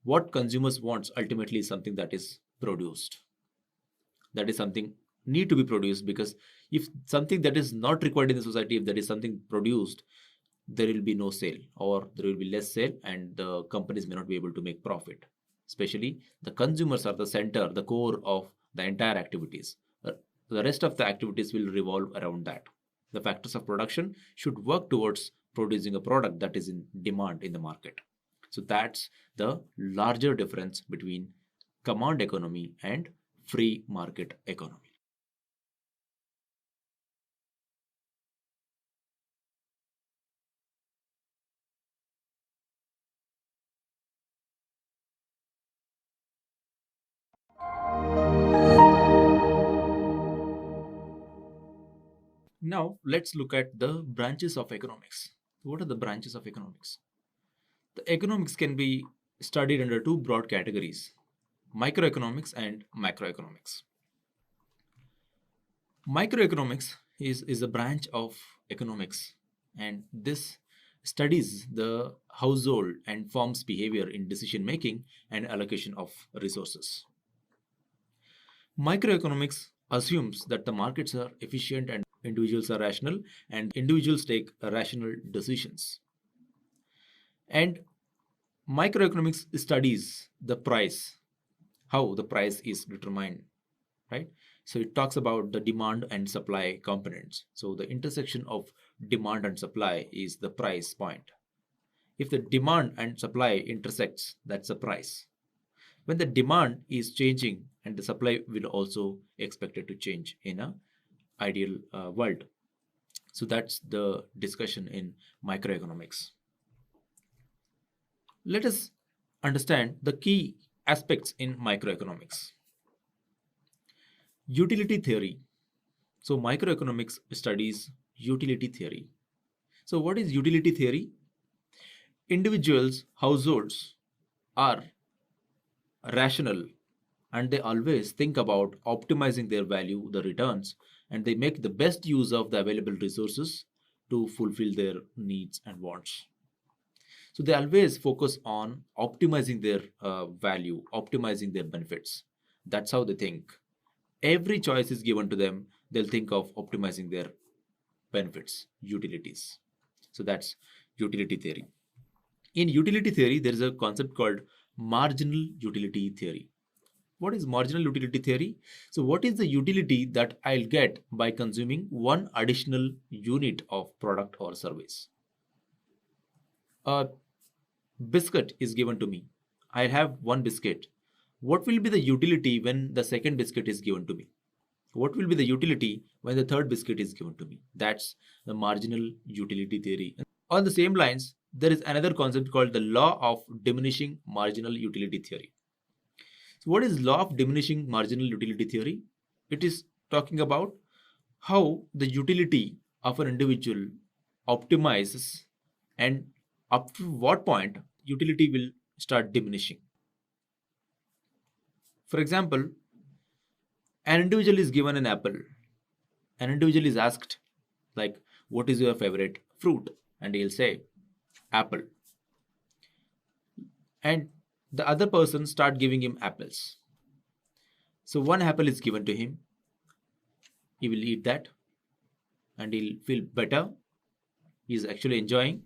what consumers wants ultimately is something that is produced. That is something need to be produced, because if something that is not required in the society, if there is something produced, there will be no sale or there will be less sale and the companies may not be able to make profit. Especially the consumers are the center, the core of the entire activities. The rest of the activities will revolve around that. The factors of production should work towards producing a product that is in demand in the market. So that's the larger difference between command economy and free market economy. Now let's look at the branches of economics. What are the branches of economics? The economics can be studied under two broad categories: microeconomics and macroeconomics. Microeconomics is a branch of economics, and this studies the household and firm's behavior in decision making and allocation of resources. Microeconomics assumes that the markets are efficient and individuals are rational and individuals take rational decisions. And microeconomics studies the price, how the price is determined, right? So it talks about the demand and supply components. So the intersection of demand and supply is the price point. If the demand and supply intersects, that's the price. when the demand is changing and the supply will also expected to change in a ideal world. So that's the discussion in microeconomics. Let us understand the key aspects in microeconomics. Utility theory. So microeconomics studies utility theory. So what is utility theory? Individuals, households are rational and they always think about optimizing their value, the returns, and they make the best use of the available resources to fulfill their needs and wants. So they always focus on optimizing their value, optimizing their benefits. That's how they think. Every choice is given to them, they'll think of optimizing their benefits, utilities. So that's utility theory. In utility theory, there is a concept called marginal utility theory. What is marginal utility theory? So, what is the utility that I'll get by consuming one additional unit of product or service? A biscuit is given to me. I have one biscuit. What will be the utility when the second biscuit is given to me? What will be the utility when the third biscuit is given to me? That's the marginal utility theory. On the same lines, there is another concept called the law of diminishing marginal utility theory. So what is law of diminishing marginal utility theory? It is talking about how the utility of an individual optimizes and up to what point utility will start diminishing. For example, an individual is given an apple. An individual is asked, like, what is your favorite fruit? And he'll say, apple. And the other person start giving him apples. So one apple is given to him. He will eat that and he'll feel better. He's actually enjoying.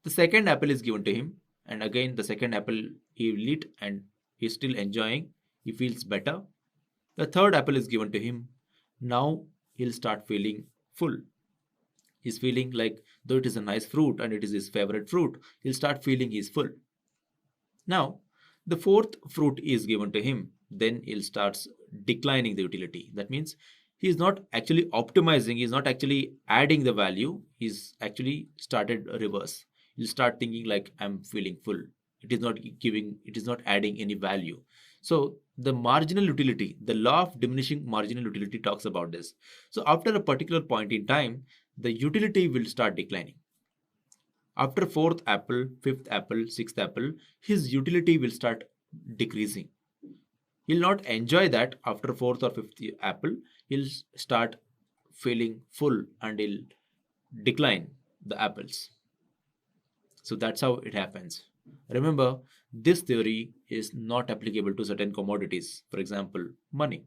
The second apple is given to him, and again the second apple he will eat and he's still enjoying. He feels better. The third apple is given to him. Now he'll start feeling full. He's feeling like, though it is a nice fruit and it is his favorite fruit, he'll start feeling he's full. Now, the fourth fruit is given to him, then he'll start declining the utility. That means he's not actually optimizing, he's not actually adding the value, he's actually started reverse. He'll start thinking like, I'm feeling full. It is not adding any value. So the marginal utility, the law of diminishing marginal utility talks about this. So after a particular point in time, the utility will start declining. After fourth apple, fifth apple, sixth apple, his utility will start decreasing. He'll not enjoy that after fourth or fifth apple. He'll start feeling full and he'll decline the apples. So that's how it happens. Remember, this theory is not applicable to certain commodities. For example, money,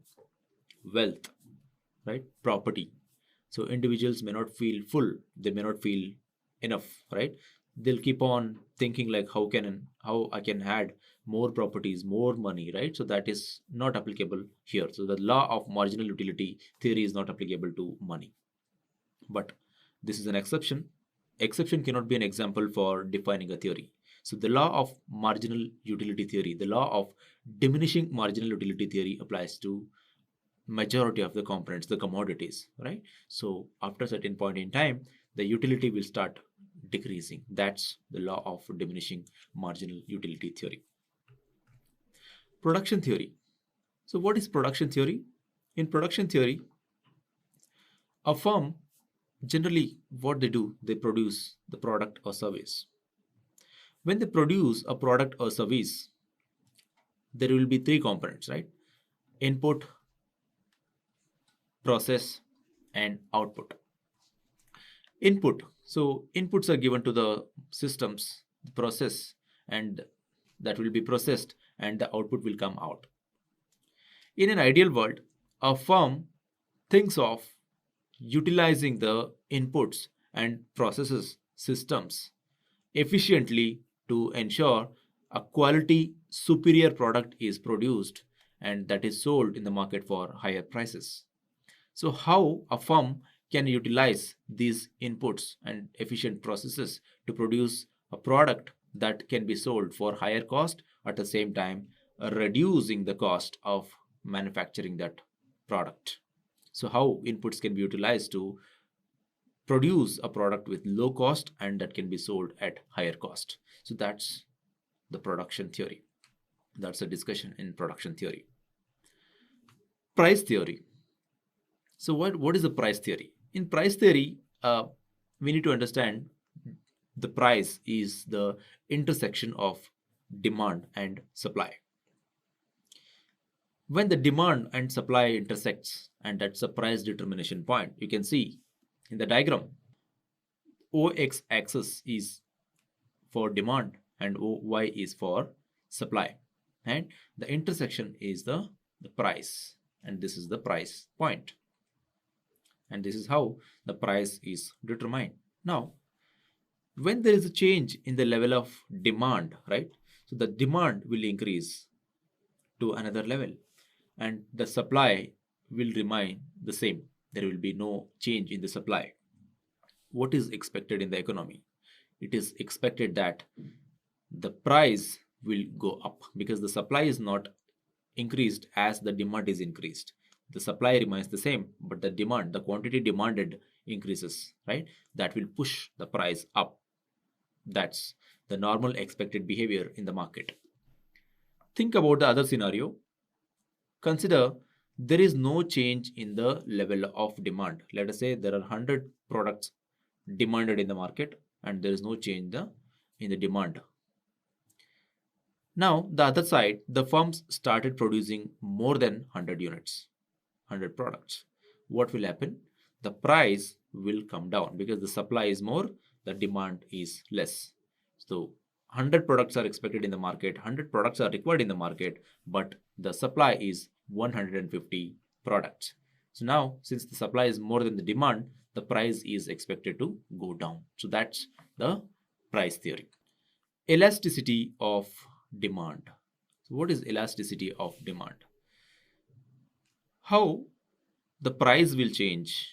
wealth, right? Property. So individuals may not feel full, they may not feel enough, right? They'll keep on thinking like, how I can add more properties, more money, right? So that is not applicable here. So the law of marginal utility theory is not applicable to money. But this is an exception. Exception cannot be an example for defining a theory. So the law of marginal utility theory, the law of diminishing marginal utility theory applies to majority of the components, the commodities, right? So after a certain point in time, the utility will start decreasing. That's the law of diminishing marginal utility theory. Production theory. So what is production theory? In production theory, a firm generally what they do, they produce the product or service. When they produce a product or service, there will be three components, right? Input, process, and output. Input. So inputs are given to the systems, the process, and that will be processed and the output will come out. In an ideal world, a firm thinks of utilizing the inputs and processes systems efficiently to ensure a quality superior product is produced and that is sold in the market for higher prices. So how a firm can utilize these inputs and efficient processes to produce a product that can be sold for higher cost at the same time reducing the cost of manufacturing that product. So how inputs can be utilized to produce a product with low cost and that can be sold at higher cost. So that's the production theory. That's a discussion in production theory. Price theory. So what is the price theory? In price theory, we need to understand the price is the intersection of demand and supply. When the demand and supply intersects, and that's a price determination point, you can see in the diagram, OX axis is for demand and OY is for supply. And the intersection is the price. And this is the price point. And this is how the price is determined. Now, when there is a change in the level of demand, right? So the demand will increase to another level and the supply will remain the same. There will be no change in the supply. What is expected in the economy? It is expected that the price will go up because the supply is not increased as the demand is increased. The supply remains the same, but the demand, the quantity demanded increases, right? That will push the price up. That's the normal expected behavior in the market. Think about the other scenario. Consider there is no change in the level of demand. Let us say there are 100 products demanded in the market and there is no change in the demand. Now, the other side, the firms started producing more than 100 units, 100 products. What will happen? The price will come down because the supply is more, the demand is less. So 100 products are expected in the market, 100 products are required in the market, but the supply is 150 products. So now, since the supply is more than the demand, the price is expected to go down. So that's the price theory. Elasticity of demand. So what is elasticity of demand? How the price will change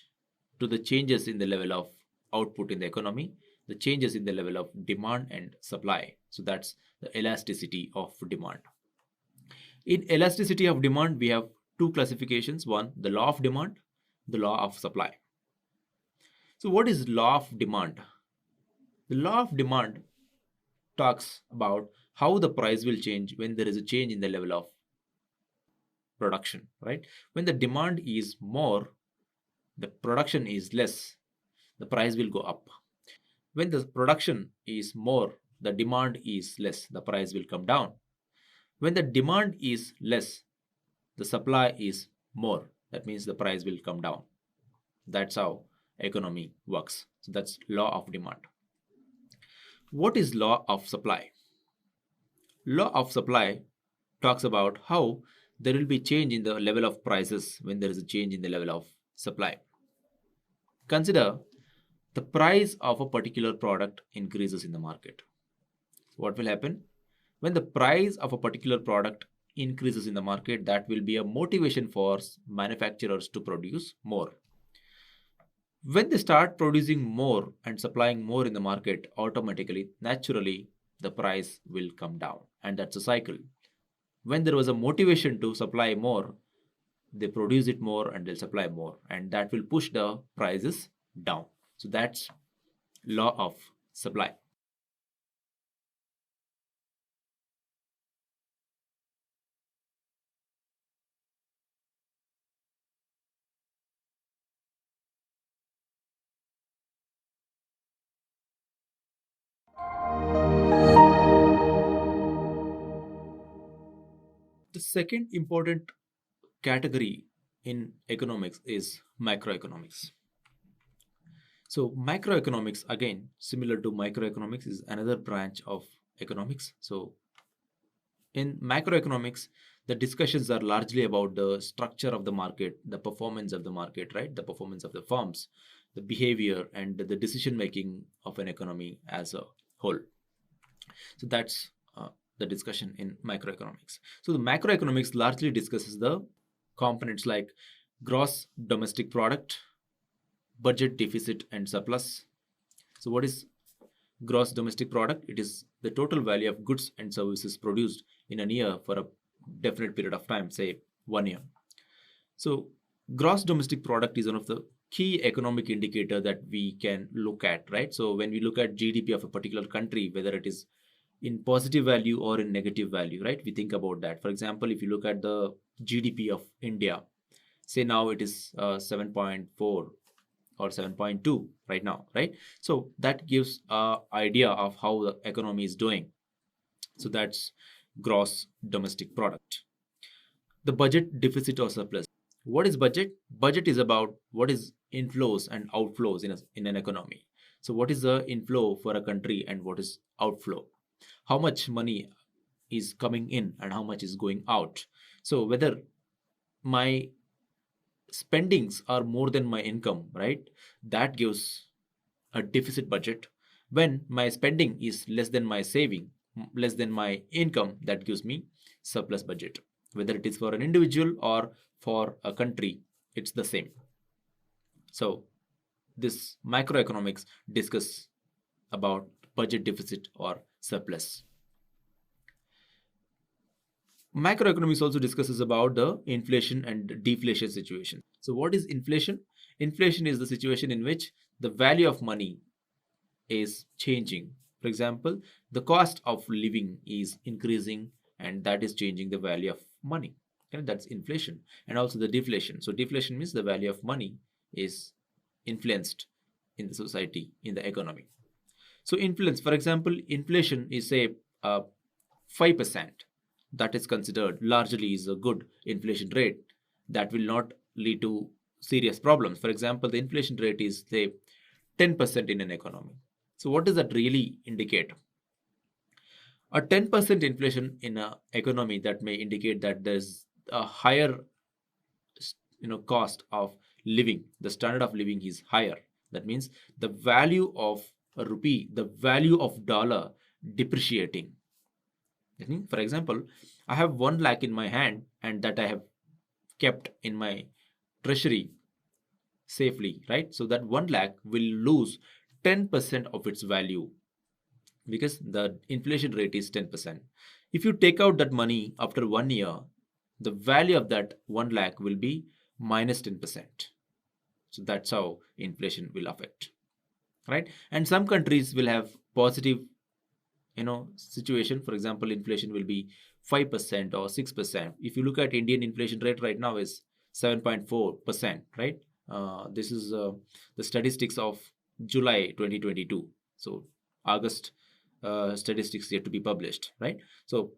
to the changes in the level of output in the economy, the changes in the level of demand and supply. So that's the elasticity of demand. In elasticity of demand, we have two classifications. One, the law of demand, the law of supply. So what is law of demand? The law of demand talks about how the price will change when there is a change in the level of production, right? When the demand is more, the production is less, the price will go up. When the production is more, the demand is less, the price will come down. When the demand is less, the supply is more, that means the price will come down. That's how economy works. So that's law of demand. What is law of supply? Law of supply talks about how there will be change in the level of prices when there is a change in the level of supply. Consider the price of a particular product increases in the market. What will happen? When the price of a particular product increases in the market, that will be a motivation for manufacturers to produce more. When they start producing more and supplying more in the market, automatically, naturally, the price will come down. And that's a cycle. When there was a motivation to supply more, they produce it more and they'll supply more. And that will push the prices down. So that's law of supply. The second important category in economics is macroeconomics. So macroeconomics, again, similar to microeconomics, is another branch of economics. So in macroeconomics, the discussions are largely about the structure of the market, the performance of the market, right? The performance of the firms, the behavior and the decision making of an economy as a whole. So that's the discussion in macroeconomics. So the macroeconomics largely discusses the components like gross domestic product, budget deficit and surplus. So what is gross domestic product? It is the total value of goods and services produced in a year for a definite period of time, say 1 year. So gross domestic product is one of the key economic indicator that we can look at, right? So when we look at GDP of a particular country, whether it is in positive value or in negative value, right? We think about that. For example, if you look at the GDP of India, say now it is 7.4 or 7.2 right now, right? So that gives a idea of how the economy is doing. So that's gross domestic product. The budget deficit or surplus. What is budget? Budget is about what is inflows and outflows in an economy. So what is the inflow for a country and what is outflow? How much money is coming in and how much is going out? So whether my spendings are more than my income, right? That gives a deficit budget. When my spending is less than my saving, less than my income, that gives me surplus budget. Whether it is for an individual or for a country, it's the same. So this microeconomics discuss about budget deficit or surplus. Macroeconomics also discusses about the inflation and deflation situation. So what is inflation? Inflation is the situation in which the value of money is changing. For example, the cost of living is increasing and that is changing the value of money. And that's inflation. And also the deflation. So deflation means the value of money is influenced in the society, in the economy. So influence, for example, inflation is say 5%. That is considered largely is a good inflation rate that will not lead to serious problems. For example, the inflation rate is say 10% in an economy. So what does that really indicate? A 10% inflation in an economy, that may indicate that there's a higher cost of living. The standard of living is higher. That means the value of a rupee, the value of dollar depreciating. That means, for example, I have 1 lakh in my hand and that I have kept in my treasury safely, right? So that 1 lakh will lose 10% of its value because the inflation rate is 10%. If you take out that money after 1 year, the value of that 1 lakh will be minus 10%. So that's how inflation will affect, right? And some countries will have positive situation. For example, inflation will be 5% or 6%. If you look at Indian inflation rate right now is 7.4%, right? This is the statistics of July 2022. So August statistics yet to be published, right? So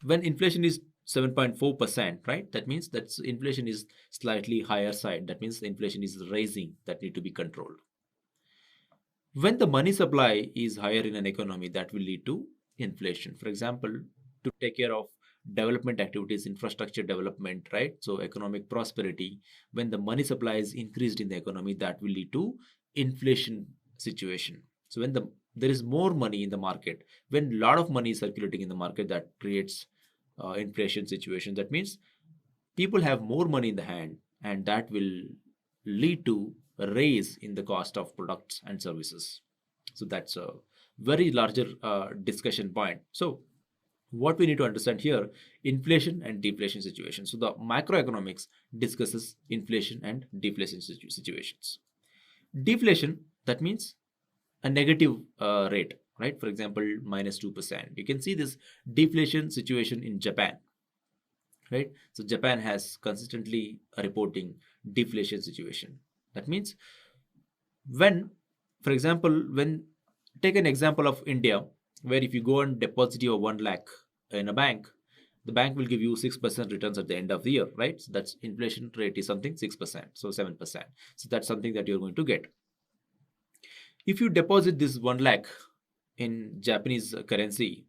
when inflation is 7.4%, right, that means that inflation is slightly higher side. That means the inflation is rising, that need to be controlled. When the money supply is higher in an economy, that will lead to inflation. For example, to take care of development activities, infrastructure development, right? So economic prosperity, when the money supply is increased in the economy, that will lead to inflation situation. So when there is more money in the market, when a lot of money is circulating in the market, that creates inflation situation. That means people have more money in the hand and that will lead to a raise in the cost of products and services. So that's a very larger discussion point. So what we need to understand here, inflation and deflation situation. So the macroeconomics discusses inflation and deflation situations. Deflation, that means a negative rate, right? For example, minus 2%. You can see this deflation situation in Japan, right? So Japan has consistently reporting deflation situation. That means when, for example, when take an example of India, where if you go and deposit your 1 lakh in a bank, the bank will give you 6% returns at the end of the year, right? So that's inflation rate is something 6%, so 7%. So that's something that you're going to get. If you deposit this 1 lakh in Japanese currency,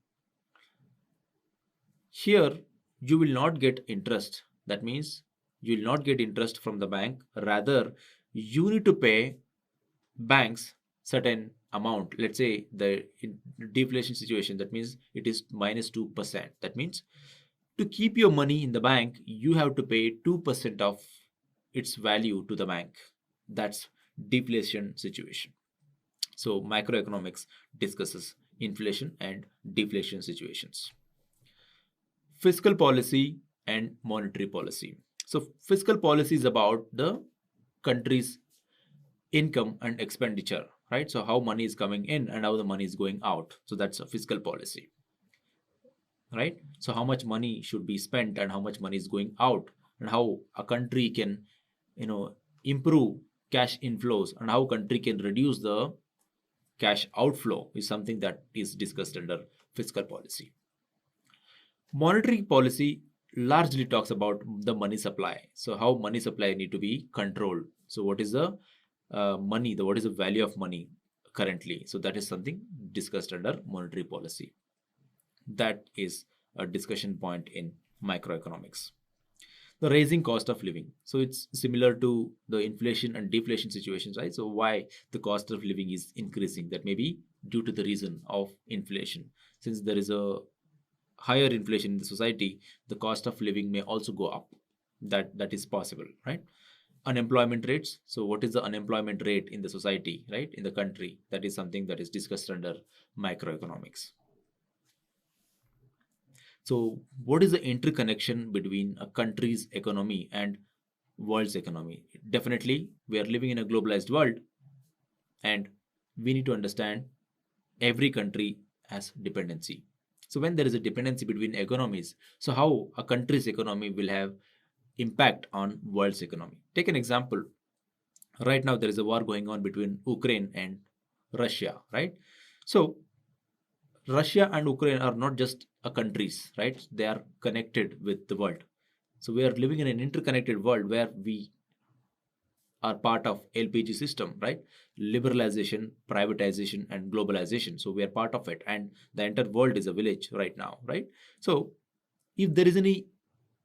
here you will not get interest. That means you will not get interest from the bank. Rather, you need to pay banks certain amount. Let's say the deflation situation, that means it is minus 2%. That means to keep your money in the bank, you have to pay 2% of its value to the bank. That's deflation situation. So macroeconomics discusses inflation and deflation situations. fiscal policy and monetary policy. So fiscal policy is about the country's income and expenditure, right? So how money is coming in and how the money is going out. So that's a fiscal policy, right? So how much money should be spent and how much money is going out, and how a country can, improve cash inflows, and how country can reduce the cash outflow is something that is discussed under fiscal policy. Monetary policy largely talks about the money supply. So how money supply need to be controlled. So what is the what is the value of money currently? So that is something discussed under monetary policy. That is a discussion point in microeconomics. The raising cost of living. So it's similar to the inflation and deflation situations, right? So why the cost of living is increasing? That may be due to the reason of inflation. Since there is a higher inflation in the society, the cost of living may also go up. That is possible, right? Unemployment rates. So what is the unemployment rate in the society, right? In the country. That is something that is discussed under microeconomics. So what is the interconnection between a country's economy and world's economy? Definitely, we are living in a globalized world, and we need to understand every country has dependency. So when there is a dependency between economies, so how a country's economy will have impact on world's economy. Take an example. Right now there is a war going on between Ukraine and Russia, right? So Russia and Ukraine are not just a countries, right? They are connected with the world. So we are living in an interconnected world where we are part of LPG system, right? Liberalization, privatization, and globalization. So we are part of it, and the entire world is a village right now, right? So if there is any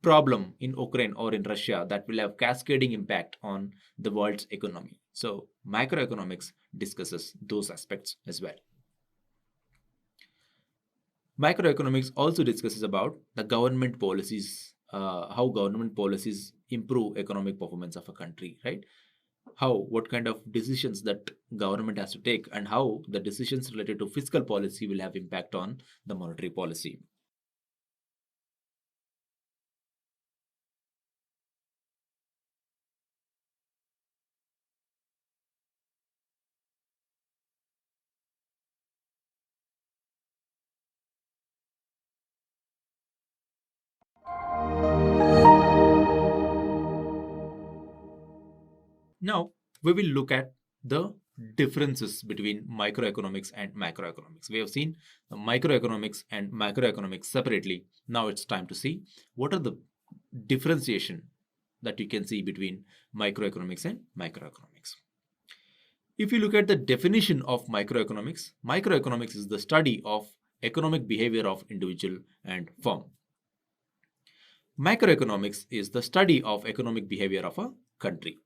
problem in Ukraine or in Russia, that will have cascading impact on the world's economy. So microeconomics discusses those aspects as well. Microeconomics also discusses about the government policies, how government policies improve economic performance of a country, right? What kind of decisions that government has to take, and how the decisions related to fiscal policy will have impact on the monetary policy. Now, we will look at the differences between microeconomics and macroeconomics. We have seen the microeconomics and macroeconomics separately. Now it's time to see what are the differentiation that you can see between microeconomics and macroeconomics. If you look at the definition of microeconomics, microeconomics is the study of economic behavior of individual and firm. Macroeconomics is the study of economic behavior of a country.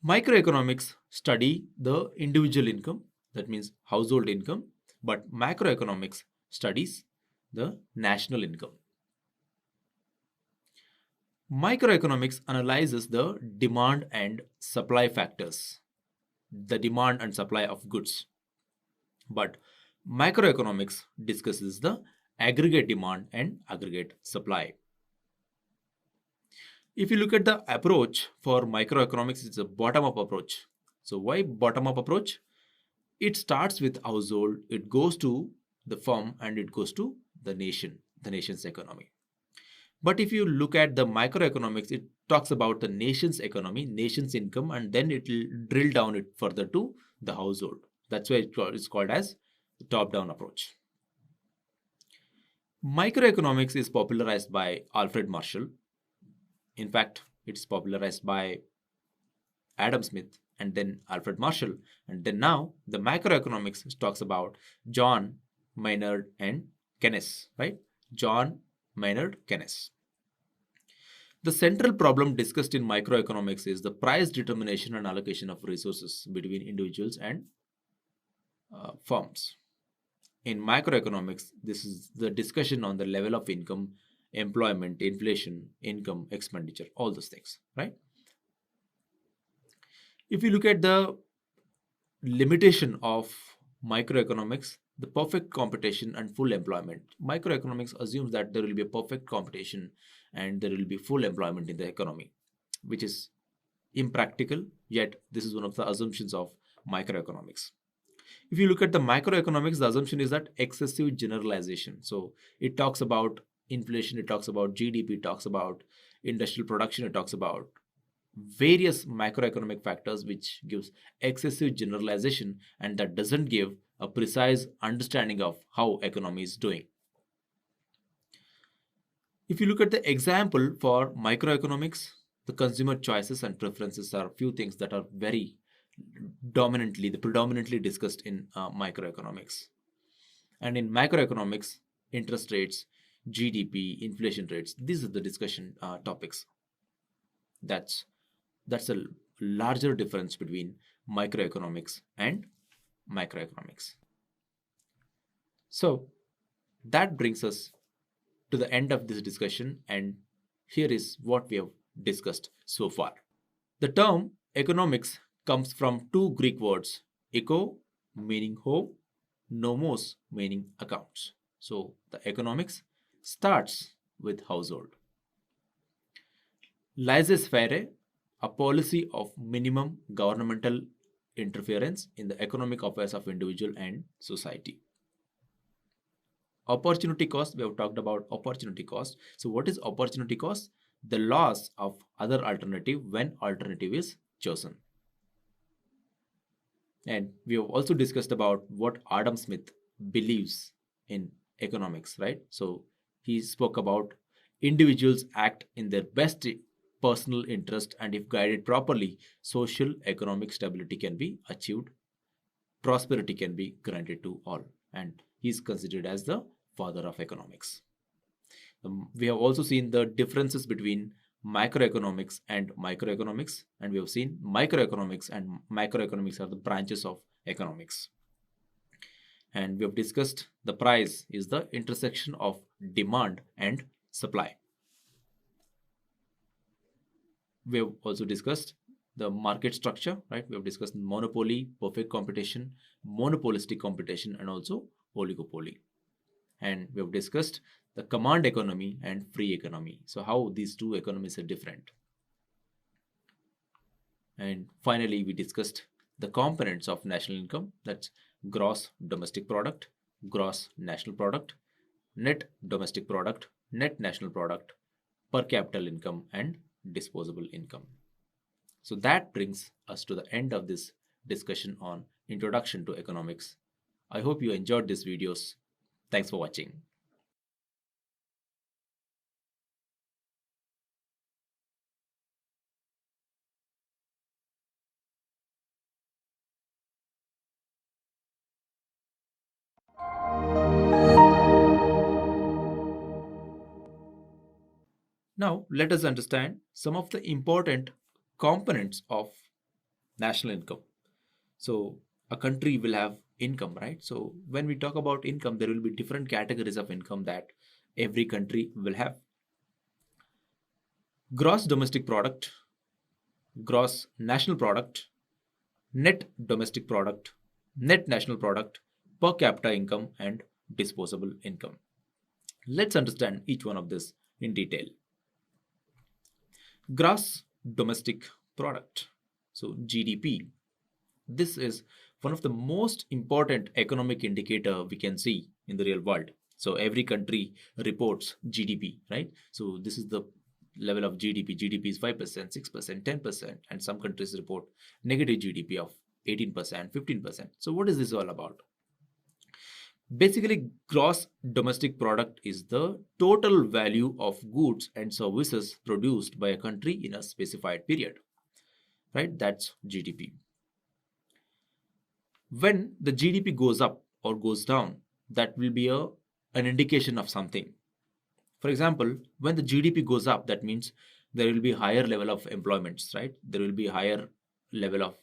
Microeconomics study the individual income, that means household income, but macroeconomics studies the national income. Microeconomics analyzes the demand and supply factors, the demand and supply of goods. But macroeconomics discusses the aggregate demand and aggregate supply. If you look at the approach for microeconomics, it's a bottom-up approach. So why bottom-up approach? It starts with household, it goes to the firm, and it goes to the nation, the nation's economy. But if you look at the microeconomics, it talks about the nation's economy, nation's income, and then it will drill down it further to the household. That's why it's called as the top-down approach. Microeconomics is popularized by Alfred Marshall. In fact, it's popularized by Adam Smith and then Alfred Marshall. And then now the macroeconomics talks about John Maynard and Keynes, right? John Maynard Keynes. The central problem discussed in microeconomics is the price determination and allocation of resources between individuals and firms. In microeconomics, this is the discussion on the level of income, employment, inflation, income, expenditure, all those things, right? If you look at the limitation of microeconomics, the perfect competition and full employment. Microeconomics assumes that there will be a perfect competition and there will be full employment in the economy, which is impractical, yet this is one of the assumptions of microeconomics. If you look at the microeconomics, the assumption is that excessive generalization. So it talks about inflation, it talks about GDP, it talks about industrial production, it talks about various microeconomic factors which gives excessive generalization, and that doesn't give a precise understanding of how economy is doing. If you look at the example for microeconomics, the consumer choices and preferences are a few things that are very predominantly discussed in microeconomics. And in macroeconomics, interest rates, GDP, inflation rates, these are the discussion topics. That's a larger difference between microeconomics and macroeconomics. So that brings us to the end of this discussion, and here is what we have discussed so far. The term economics comes from two Greek words, eco meaning home, nomos meaning accounts. So the economics starts with household. Laissez-faire, a policy of minimum governmental interference in the economic affairs of individual and society. Opportunity cost, we have talked about opportunity cost. So what is opportunity cost? The loss of other alternative when alternative is chosen. And we have also discussed about what Adam Smith believes in economics, right? So he spoke about individuals act in their best personal interest, and if guided properly, social economic stability can be achieved, prosperity can be granted to all, and he is considered as the father of economics. We have also seen the differences between macroeconomics and microeconomics, and we have seen microeconomics and macroeconomics are the branches of economics. And we have discussed the price is the intersection of demand and supply. We have also discussed the market structure, right? We have discussed monopoly, perfect competition, monopolistic competition, and also oligopoly. And we have discussed the command economy and free economy. So how these two economies are different. And finally, we discussed the components of national income, that's gross domestic product, gross national product, net domestic product, net national product, per capita income, and disposable income. So that brings us to the end of this discussion on Introduction to Economics. I hope you enjoyed these videos. Thanks for watching. Now, let us understand some of the important components of national income. So, a country will have income, right? So, when we talk about income, there will be different categories of income that every country will have. Gross domestic product, gross national product, net domestic product, net national product, per capita income, and disposable income. Let's understand each one of this in detail. Gross domestic product, so GDP. This is one of the most important economic indicator we can see in the real world. So every country reports GDP, right? So this is the level of GDP. GDP is 5%, 6%, 10%, and some countries report negative GDP of 18%, 15%. So what is this all about? Basically, gross domestic product is the total value of goods and services produced by a country in a specified period, right? That's GDP. When the GDP goes up or goes down, that will be an indication of something. For example, when the GDP goes up, that means there will be higher level of employments, right? There will be higher level of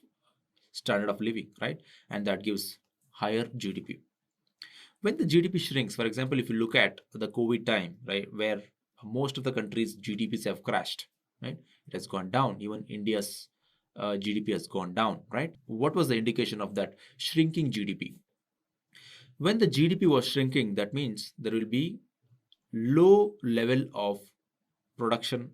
standard of living, right? And that gives higher GDP. When the GDP shrinks, for example, if you look at the COVID time, right, where most of the countries' GDPs have crashed, right? It has gone down. Even India's GDP has gone down, right? What was the indication of that shrinking GDP? When the GDP was shrinking, that means there will be low level of production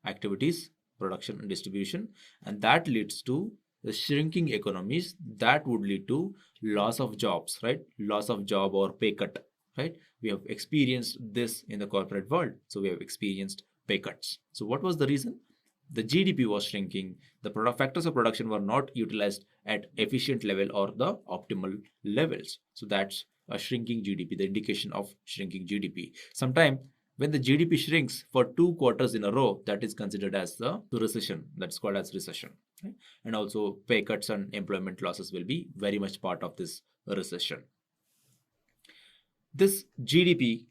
activities, production and distribution, and that leads to the shrinking economies. That would lead to loss of jobs, right? Loss of job or pay cut, right? We have experienced this in the corporate world. So we have experienced pay cuts. So what was the reason? The GDP was shrinking. The product factors of production were not utilized at efficient level or the optimal levels. So that's a shrinking GDP, the indication of shrinking GDP. Sometimes when the GDP shrinks for 2 quarters in a row, that is considered as the recession. That's called as recession. Right? And also pay cuts and employment losses will be very much part of this recession. This GDP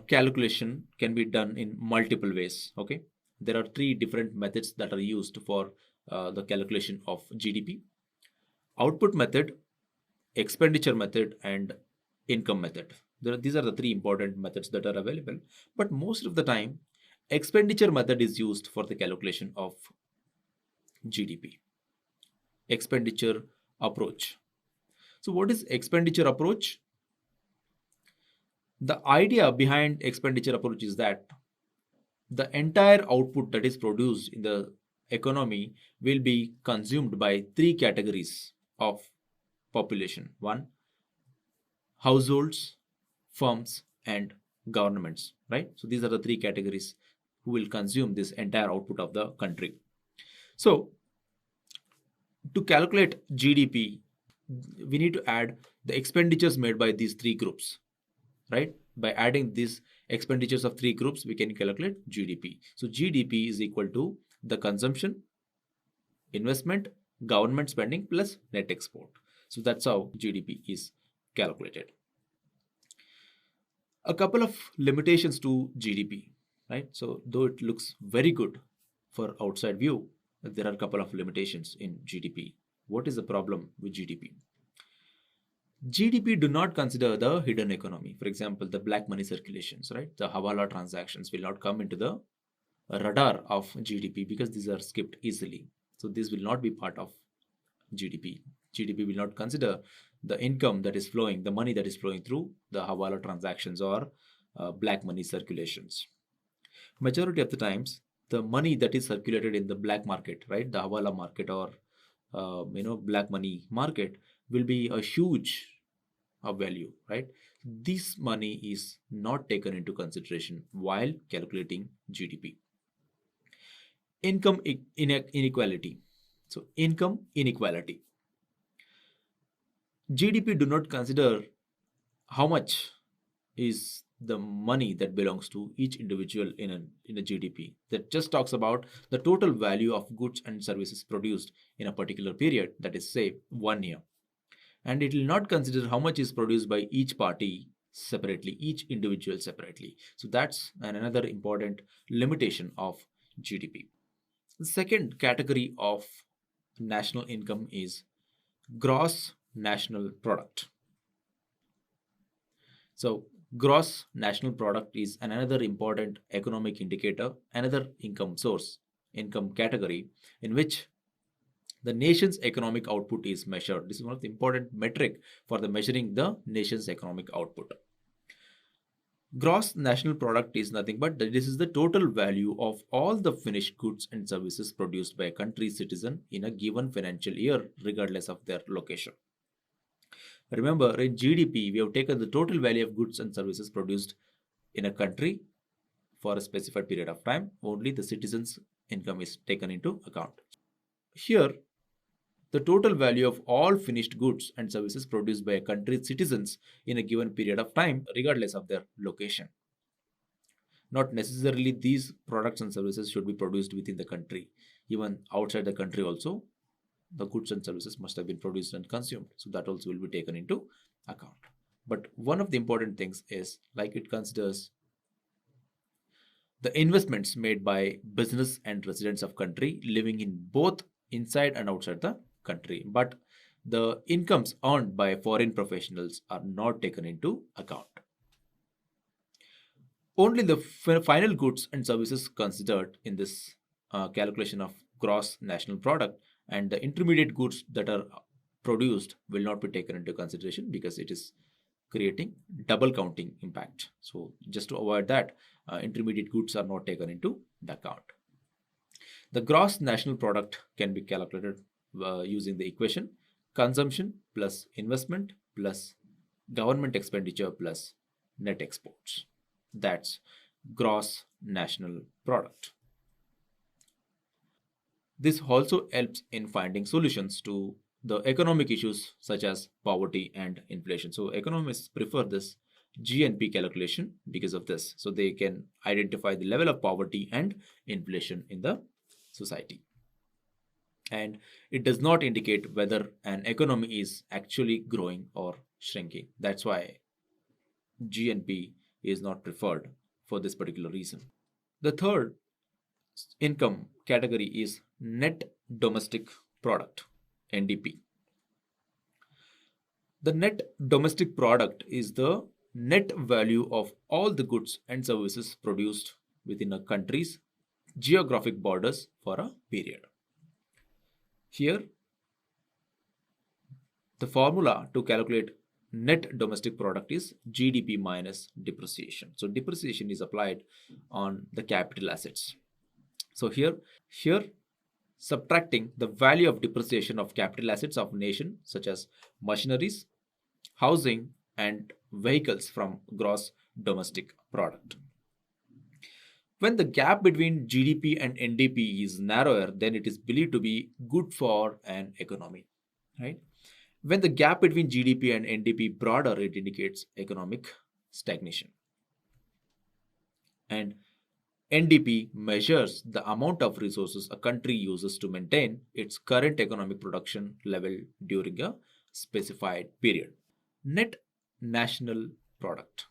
calculation can be done in multiple ways. Okay, there are three different methods that are used for the calculation of GDP: output method, expenditure method, and income method. These are the three important methods that are available. But most of the time, expenditure method is used for the calculation of GDP. Expenditure approach. So, what is expenditure approach? The idea behind expenditure approach is that the entire output that is produced in the economy will be consumed by three categories of population. One, households, firms, and governments, right? So these are the three categories who will consume this entire output of the country. So to calculate GDP, we need to add the expenditures made by these three groups, right? By adding these expenditures of three groups, we can calculate GDP. So GDP is equal to the consumption, investment, government spending plus net export. So that's how GDP is calculated. A couple of limitations to GDP, right? So though it looks very good for outside view, there are a couple of limitations in GDP. What is the problem with GDP? GDP do not consider the hidden economy. For example, the black money circulations, right? The Hawala transactions will not come into the radar of GDP because these are skipped easily. So this will not be part of GDP. GDP will not consider the income that is flowing, the money that is flowing through the Hawala transactions or black money circulations. Majority of the times, the money that is circulated in the black market, right, the Hawala market or black money market will be a huge value, right? This money is not taken into consideration while calculating GDP. Income inequality. So income inequality. GDP do not consider how much is the money that belongs to each individual in a GDP. That just talks about the total value of goods and services produced in a particular period, that is say 1 year. And it will not consider how much is produced by each party separately, each individual separately. So that's another important limitation of GDP. The second category of national income is gross national product. So gross national product is another important economic indicator, another income source, income category in which the nation's economic output is measured. This is one of the important metric for the measuring the nation's economic output. Gross national product is nothing but this is the total value of all the finished goods and services produced by a country's citizen in a given financial year, regardless of their location. Remember, in GDP, we have taken the total value of goods and services produced in a country for a specified period of time. Only the citizen's income is taken into account. Here, the total value of all finished goods and services produced by a country's citizens in a given period of time, regardless of their location. Not necessarily these products and services should be produced within the country. Even outside the country also, the goods and services must have been produced and consumed. So that also will be taken into account. But one of the important things is like it considers the investments made by business and residents of country living in both inside and outside the country. But the incomes earned by foreign professionals are not taken into account. Only the final goods and services considered in this calculation of gross national product and the intermediate goods that are produced will not be taken into consideration because it is creating double counting impact. So just to avoid that, intermediate goods are not taken into the account. The gross national product can be calculated using the equation consumption plus investment plus government expenditure plus net exports. That's gross national product. This also helps in finding solutions to the economic issues such as poverty and inflation. So economists prefer this GNP calculation because of this. So they can identify the level of poverty and inflation in the society. And it does not indicate whether an economy is actually growing or shrinking. That's why GNP is not preferred for this particular reason. The third income category is net domestic product, NDP. The net domestic product is the net value of all the goods and services produced within a country's geographic borders for a period. Here, the formula to calculate net domestic product is GDP minus depreciation. So depreciation is applied on the capital assets. So here subtracting the value of depreciation of capital assets of nation such as machineries, housing and vehicles from gross domestic product. When the gap between GDP and NDP is narrower, then it is believed to be good for an economy, right? When the gap between GDP and NDP broader, it indicates economic stagnation. And NDP measures the amount of resources a country uses to maintain its current economic production level during a specified period. Net national product.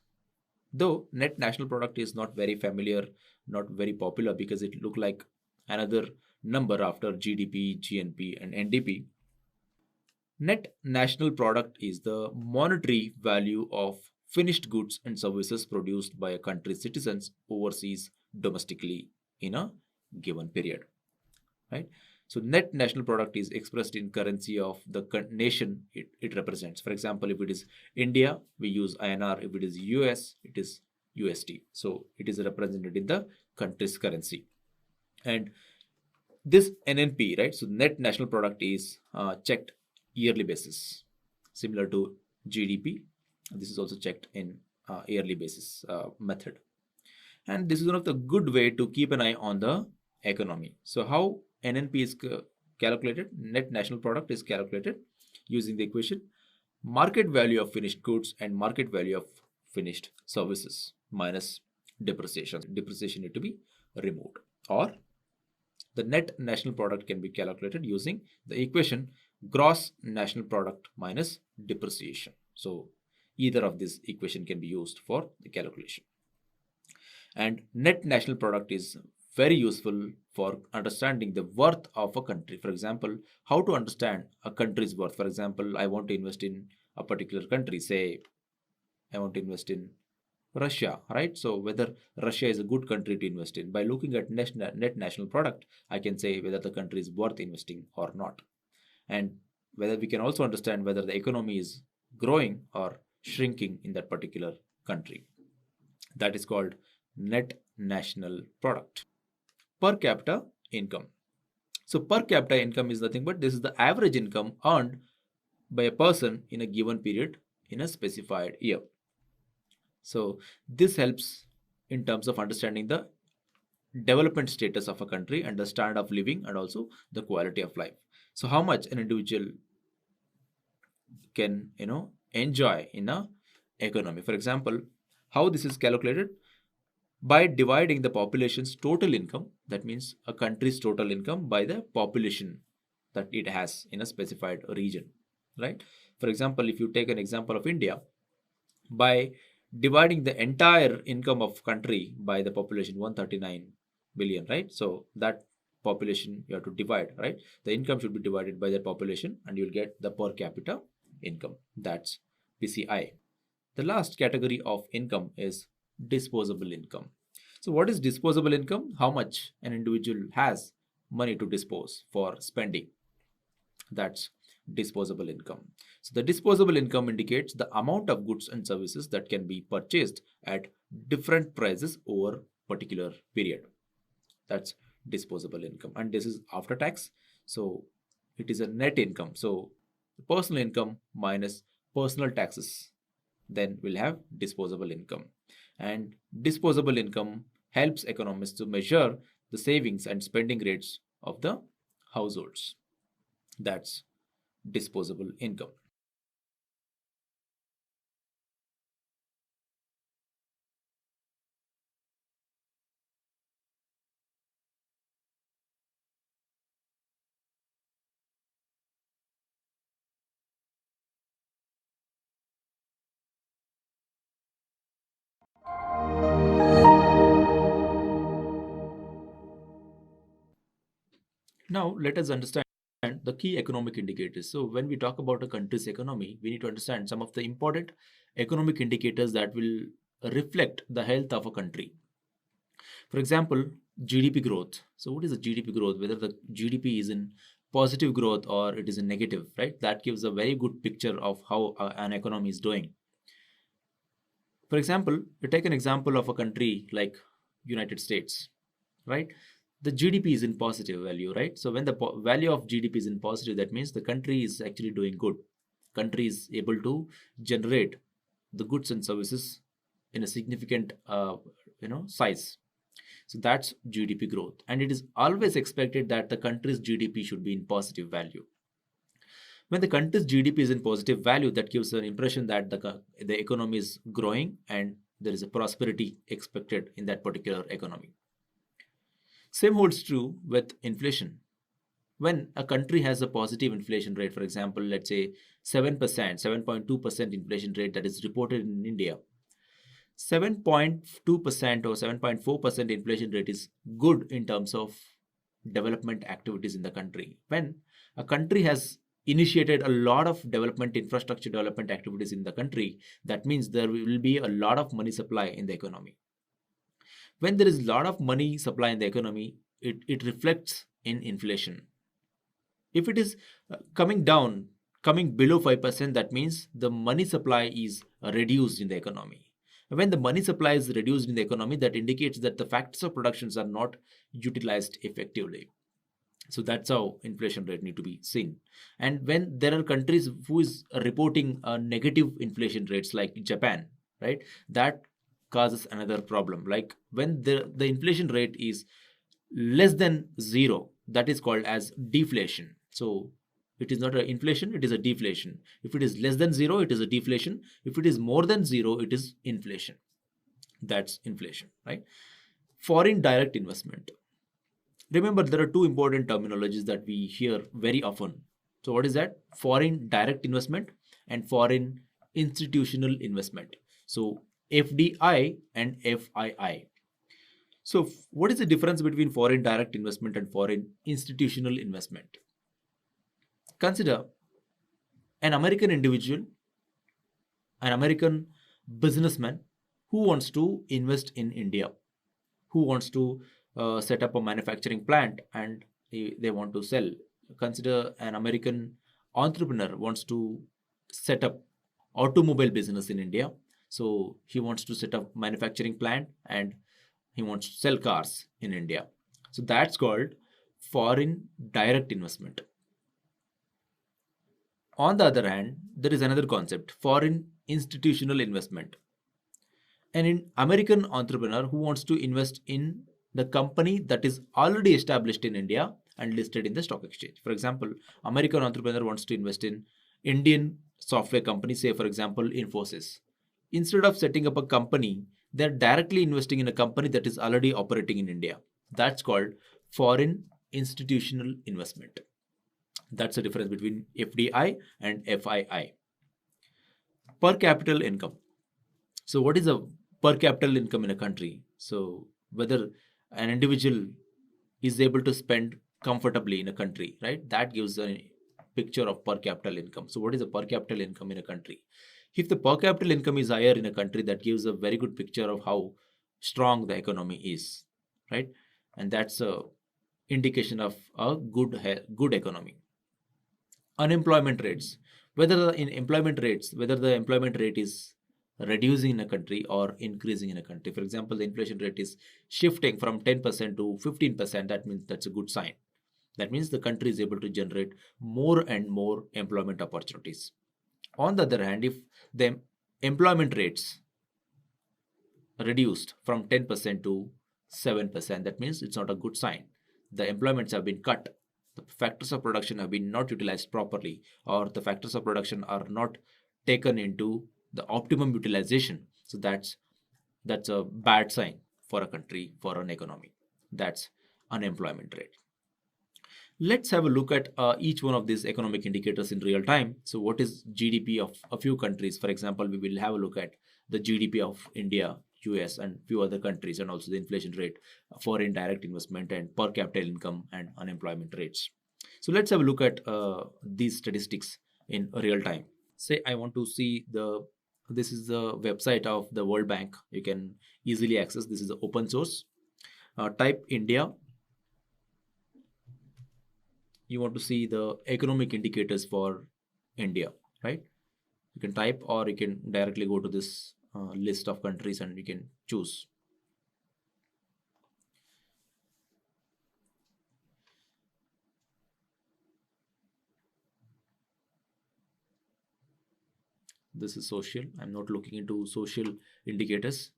Though net national product is not very familiar, not very popular because it looked like another number after GDP, GNP and NDP. Net national product is the monetary value of finished goods and services produced by a country's citizens overseas domestically in a given period, right? So net national product is expressed in currency of the nation it represents. For example, if it is India, we use INR. If it is US, it is USD. So it is represented in the country's currency. And this NNP, right? So net national product is checked yearly basis, similar to GDP. This is also checked in yearly basis method. And this is one of the good way to keep an eye on the economy. So how NNP is calculated, net national product is calculated using the equation market value of finished goods and market value of finished services minus depreciation. Depreciation need to be removed. Or the net national product can be calculated using the equation gross national product minus depreciation. So either of this equation can be used for the calculation. And net national product is very useful for understanding the worth of a country. For example, how to understand a country's worth. For example, I want to invest in a particular country. Say, I want to invest in Russia, right? So whether Russia is a good country to invest in. By looking at net national product, I can say whether the country is worth investing or not. And whether we can also understand whether the economy is growing or shrinking in that particular country. That is called net national product. Per capita income. So per capita income is nothing but this is the average income earned by a person in a given period in a specified year. So this helps in terms of understanding the development status of a country and the standard of living and also the quality of life. So how much an individual can enjoy in a economy. For example, how this is calculated? By dividing the population's total income, that means a country's total income, by the population that it has in a specified region, right? For example, if you take an example of India, by dividing the entire income of country by the population 139 billion, right? So that population you have to divide, right? The income should be divided by that population and you'll get the per capita income. That's PCI. The last category of income is disposable income. So what is disposable income? How much an individual has money to dispose for spending. That's disposable income. So the disposable income indicates the amount of goods and services that can be purchased at different prices over particular period. That's disposable income, and this is after tax. So it is a net income. So personal income minus personal taxes, then we'll have disposable income. And disposable income helps economists to measure the savings and spending rates of the households. That's disposable income. Now, let us understand the key economic indicators. So, when we talk about a country's economy, we need to understand some of the important economic indicators that will reflect the health of a country. For example, GDP growth. So, what is the GDP growth? Whether the GDP is in positive growth or it is in negative, right? That gives a very good picture of how an economy is doing. For example, we take an example of a country like United States, right? The GDP is in positive value, right? So when the value of GDP is in positive, that means the country is actually doing good. Country is able to generate the goods and services in a significant, size. So that's GDP growth, and it is always expected that the country's GDP should be in positive value. When the country's GDP is in positive value, that gives an impression that the economy is growing and there is a prosperity expected in that particular economy. Same holds true with inflation. When a country has a positive inflation rate, for example, let's say 7%, 7.2% inflation rate that is reported in India, 7.2% or 7.4% inflation rate is good in terms of development activities in the country. When a country has initiated a lot of development, infrastructure development activities in the country, that means there will be a lot of money supply in the economy. When there is a lot of money supply in the economy, it reflects in inflation. If it is coming down, coming below 5%, that means the money supply is reduced in the economy. When the money supply is reduced in the economy, that indicates that the factors of productions are not utilized effectively. So that's how inflation rate need to be seen. And when there are countries who is reporting negative inflation rates like Japan, right, that causes another problem. Like when the inflation rate is less than zero, that is called as deflation. So it is not an inflation, it is a deflation. If it is less than zero, it is a deflation. If it is more than zero, it is inflation. That's inflation, right? Foreign direct investment. Remember, there are two important terminologies that we hear very often. So, what is that? Foreign direct investment and foreign institutional investment. So, FDI and FII. So, what is the difference between foreign direct investment and foreign institutional investment? Consider an American individual, an American businessman who wants to invest in India, who wants to set up a manufacturing plant and they want to sell. Consider an American entrepreneur wants to set up automobile business in India. So he wants to set up manufacturing plant and he wants to sell cars in India. So that's called foreign direct investment. On the other hand, there is another concept, foreign institutional investment. An American entrepreneur who wants to invest in the company that is already established in India and listed in the stock exchange. For example, American entrepreneur wants to invest in Indian software company, say for example Infosys. Instead of setting up a company, they're directly investing in a company that is already operating in India. That's called foreign institutional investment. That's the difference between FDI and FII. Per capita income. So what is a per capita income in a country? So whether an individual is able to spend comfortably in a country, right? That gives a picture of per capita income. So what is the per capita income in a country? If the per capita income is higher in a country, that gives a very good picture of how strong the economy is, right? And that's a indication of a good economy. unemployment rates, whether the employment rate is reducing in a country or increasing in a country. For example, the inflation rate is shifting from 10% to 15%. That means that's a good sign. That means the country is able to generate more and more employment opportunities. On the other hand, if the employment rates reduced from 10% to 7%, that means it's not a good sign. The employments have been cut. The factors of production have been not utilized properly, or the factors of production are not taken into the optimum utilization. So that's a bad sign for a country, for an economy. That's unemployment rate. Let's have a look at each one of these economic indicators in real time. So what is GDP of a few countries? For example, we will have a look at the GDP of India, US, and few other countries, and also the inflation rate, foreign direct investment, and per capita income and unemployment rates. So let's have a look at these statistics in real time. Say I want to see this is the website of the World Bank. You can easily access. This is the open source. Type India. You want to see the economic indicators for India, right? You can type, or you can directly go to this list of countries and you can choose. This is social. I'm not looking into social indicators.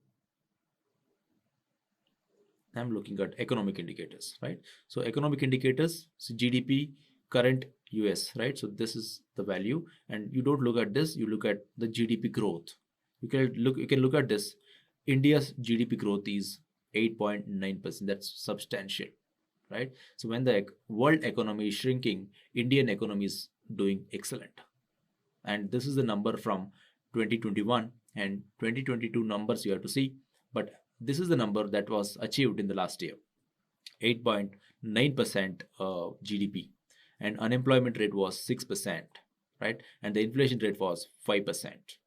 I'm looking at economic indicators, right? So economic indicators, so GDP, current US, right? So this is the value, and you don't look at this. You look at the GDP growth. You can look at this. India's GDP growth is 8.9%. That's substantial, right? So when the world economy is shrinking, Indian economy is doing excellent. And this is the number from 2021 and 2022 numbers you have to see. But this is the number that was achieved in the last year, 8.9% GDP, and unemployment rate was 6%, right? And the inflation rate was 5%.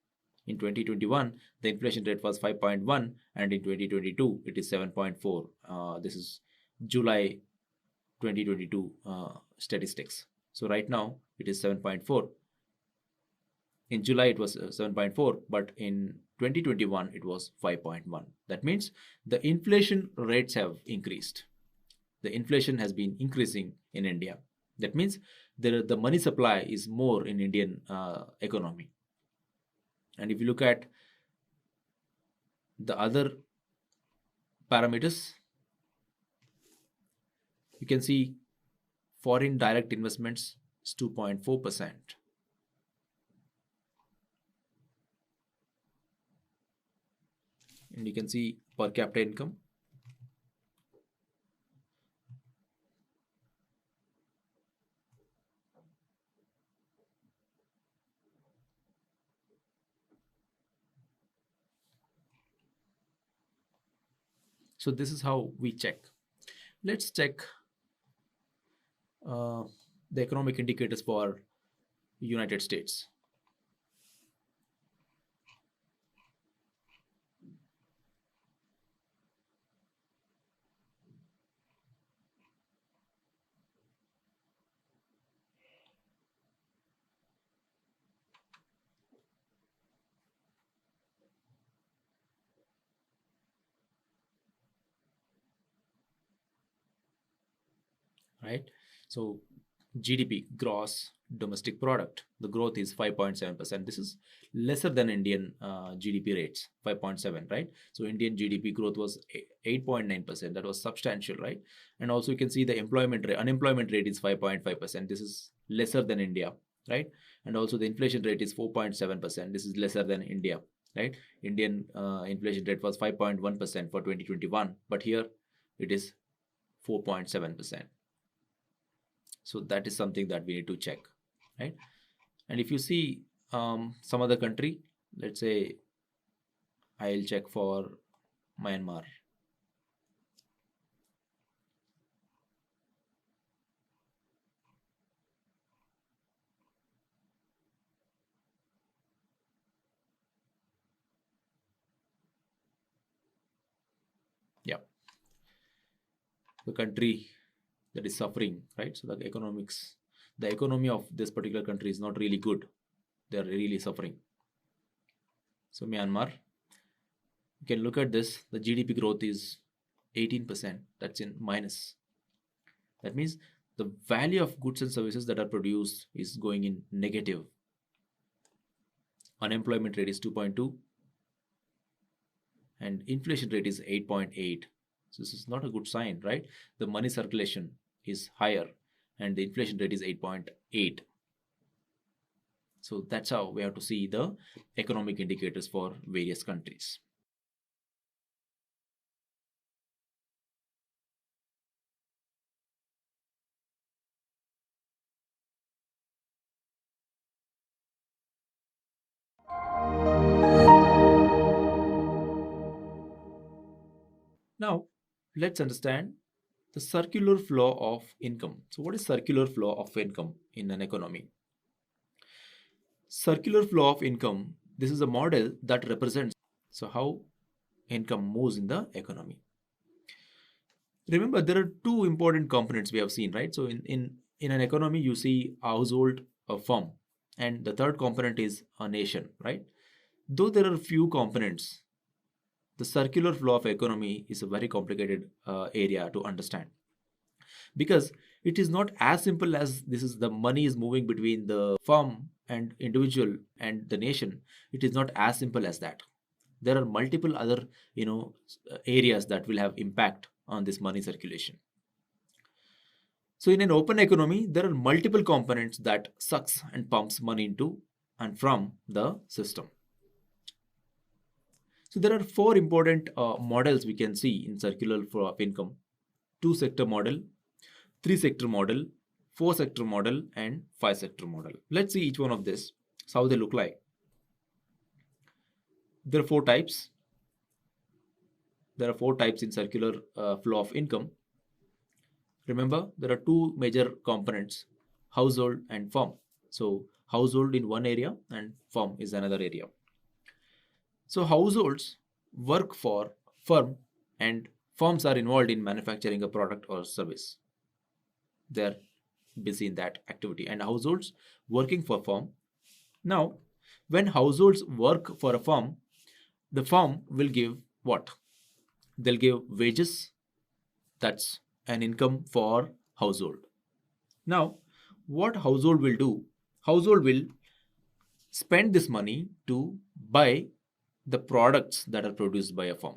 In 2021, the inflation rate was 5.1, and in 2022, it is 7.4. This is July 2022 statistics. So right now, it is 7.4. In July, it was 7.4, but in 2021, it was 5.1. That means the inflation rates have increased. The inflation has been increasing in India. That means the money supply is more in Indian economy. And if you look at the other parameters, you can see foreign direct investments is 2.4%. And you can see per capita income. So this is how we check. Let's check the economic indicators for United States. Right? So GDP, gross domestic product, the growth is 5.7%. This is lesser than Indian GDP rates, 5.7, right? So Indian GDP growth was 8.9%. That was substantial, right? And also you can see the unemployment rate is 5.5%. This is lesser than India, right? And also the inflation rate is 4.7%. This is lesser than India, right? Indian inflation rate was 5.1% for 2021, but here it is 4.7%. So that is something that we need to check, right? And if you see some other country, let's say I'll check for Myanmar. Yeah, the country that is suffering, right? So the economics, the economy of this particular country is not really good. They are really suffering. So Myanmar, you can look at this. The GDP growth is 18%. That's in minus. That means the value of goods and services that are produced is going in negative. Unemployment rate is 2.2 and inflation rate is 8.8. So this is not a good sign, right? The money circulation is higher and the inflation rate is 8.8. So that's how we have to see the economic indicators for various countries. Now, let's understand the circular flow of income. So what is circular flow of income in an economy? Circular flow of income, this is a model that represents how income moves in the economy. Remember, there are two important components we have seen, right? So in an economy, you see a household, a firm, and the third component is a nation, right? Though there are few components, the circular flow of economy is a very complicated area to understand, because it is not as simple as this is the money is moving between the firm and individual and the nation. It is not as simple as that. There are multiple other areas that will have impact on this money circulation. So in an open economy, there are multiple components that sucks and pumps money into and from the system. So there are four important models we can see in circular flow of income: two-sector model, three-sector model, four-sector model, and five-sector model. Let's see each one of this, how they look like. There are four types. There are four types in circular flow of income. Remember, there are two major components: household and firm. So household in one area and firm is another area. So households work for firm and firms are involved in manufacturing a product or service. They're busy in that activity, and households working for firm. Now, when households work for a firm, the firm will give what? They'll give wages. That's an income for household. Now, what household will do? Household will spend this money to buy the products that are produced by a firm.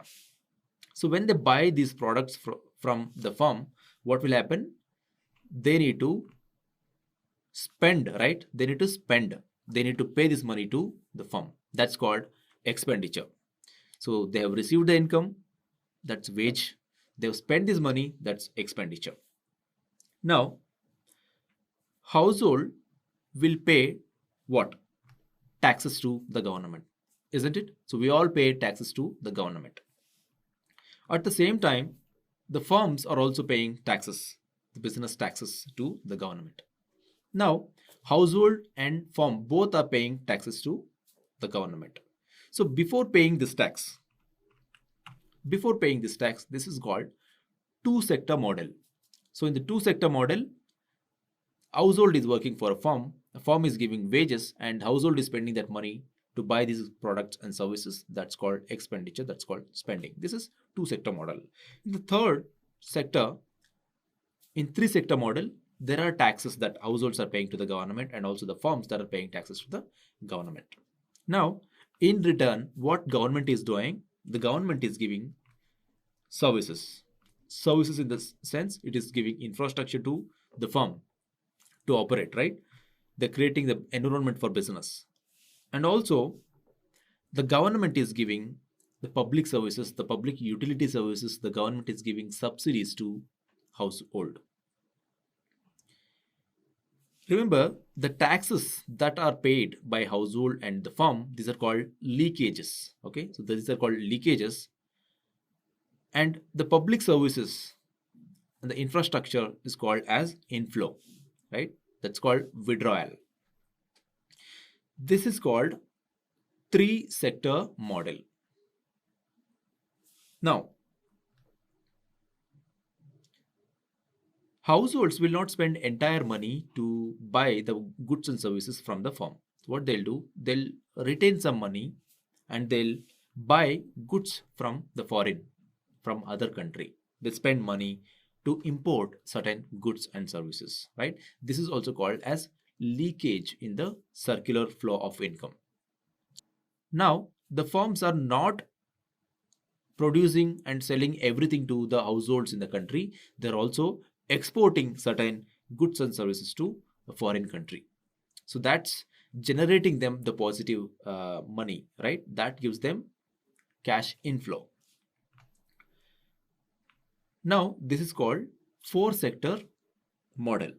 So when they buy these products from the firm, what will happen? They need to spend, right? They need to spend. They need to pay this money to the firm. That's called expenditure. So they have received the income, that's wage. They have spent this money, that's expenditure. Now, household will pay what? Taxes to the government, isn't it? So we all pay taxes to the government. At the same time, the firms are also paying taxes, the business taxes to the government. Now, household and firm both are paying taxes to the government. So before paying this tax, this is called two-sector model. So in the two-sector model, household is working for a firm is giving wages, and household is spending that money to buy these products and services. That's called expenditure, that's called spending. This is two-sector model. In the third sector, in three-sector model, there are taxes that households are paying to the government and also the firms that are paying taxes to the government. Now, in return, what government is doing? The government is giving services. Services in the sense it is giving infrastructure to the firm to operate, right? They're creating the environment for business. And also, the government is giving the public services, the public utility services, the government is giving subsidies to household. Remember, the taxes that are paid by household and the firm, these are called leakages. Okay, so these are called leakages. And the public services and the infrastructure is called as inflow, right? That's called withdrawal. This is called three-sector model. Now, Households will not spend entire money to buy the goods and services from the firm. What they'll do, they'll retain some money and they'll buy goods from the foreign, from other country. They spend money to import certain goods and services, right? This is also called as leakage in the circular flow of income. Now, the firms are not producing and selling everything to the households in the country. They're also exporting certain goods and services to a foreign country. So that's generating them the positive money, right? That gives them cash inflow. Now, this is called four sector model.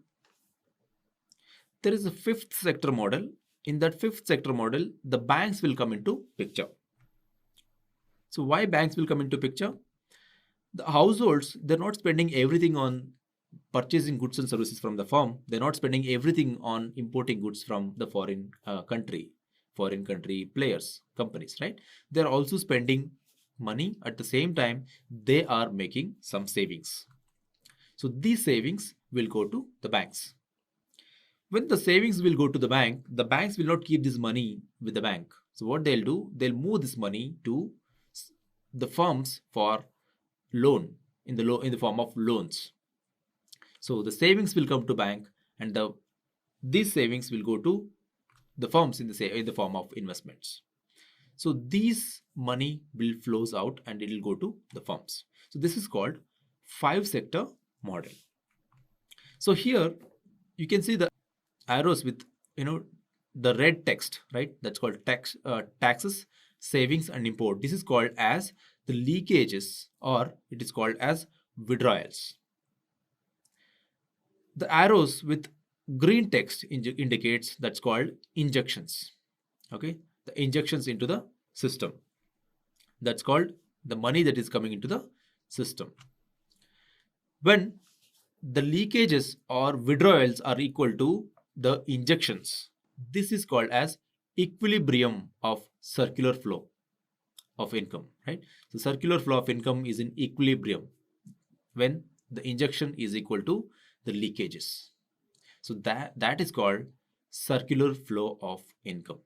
There is a fifth sector model. In that fifth sector model, the banks will come into picture. So why banks will come into picture? The households, they're not spending everything on purchasing goods and services from the firm. They're not spending everything on importing goods from the foreign country players, companies, right? They're also spending money. At the same time, they are making some savings. So these savings will go to the banks. When the savings will go to the banks will not keep this money with the bank. So what they'll do, they'll move this money to the firms for loan in the form of loans. So the savings will come to bank, and these savings will go to the firms in the form of investments. So these money will flows out and it will go to the firms. So this is called five sector model. So here you can see the arrows with the red text, right? That's called taxes, savings, and import. This is called as the leakages, or it is called as withdrawals. The arrows with green text indicates that's called injections. Okay, the injections into the system. That's called the money that is coming into the system. When the leakages or withdrawals are equal to the injections, this is called as equilibrium of circular flow of income, right? So circular flow of income is in equilibrium when the injection is equal to the leakages. So that is called circular flow of income.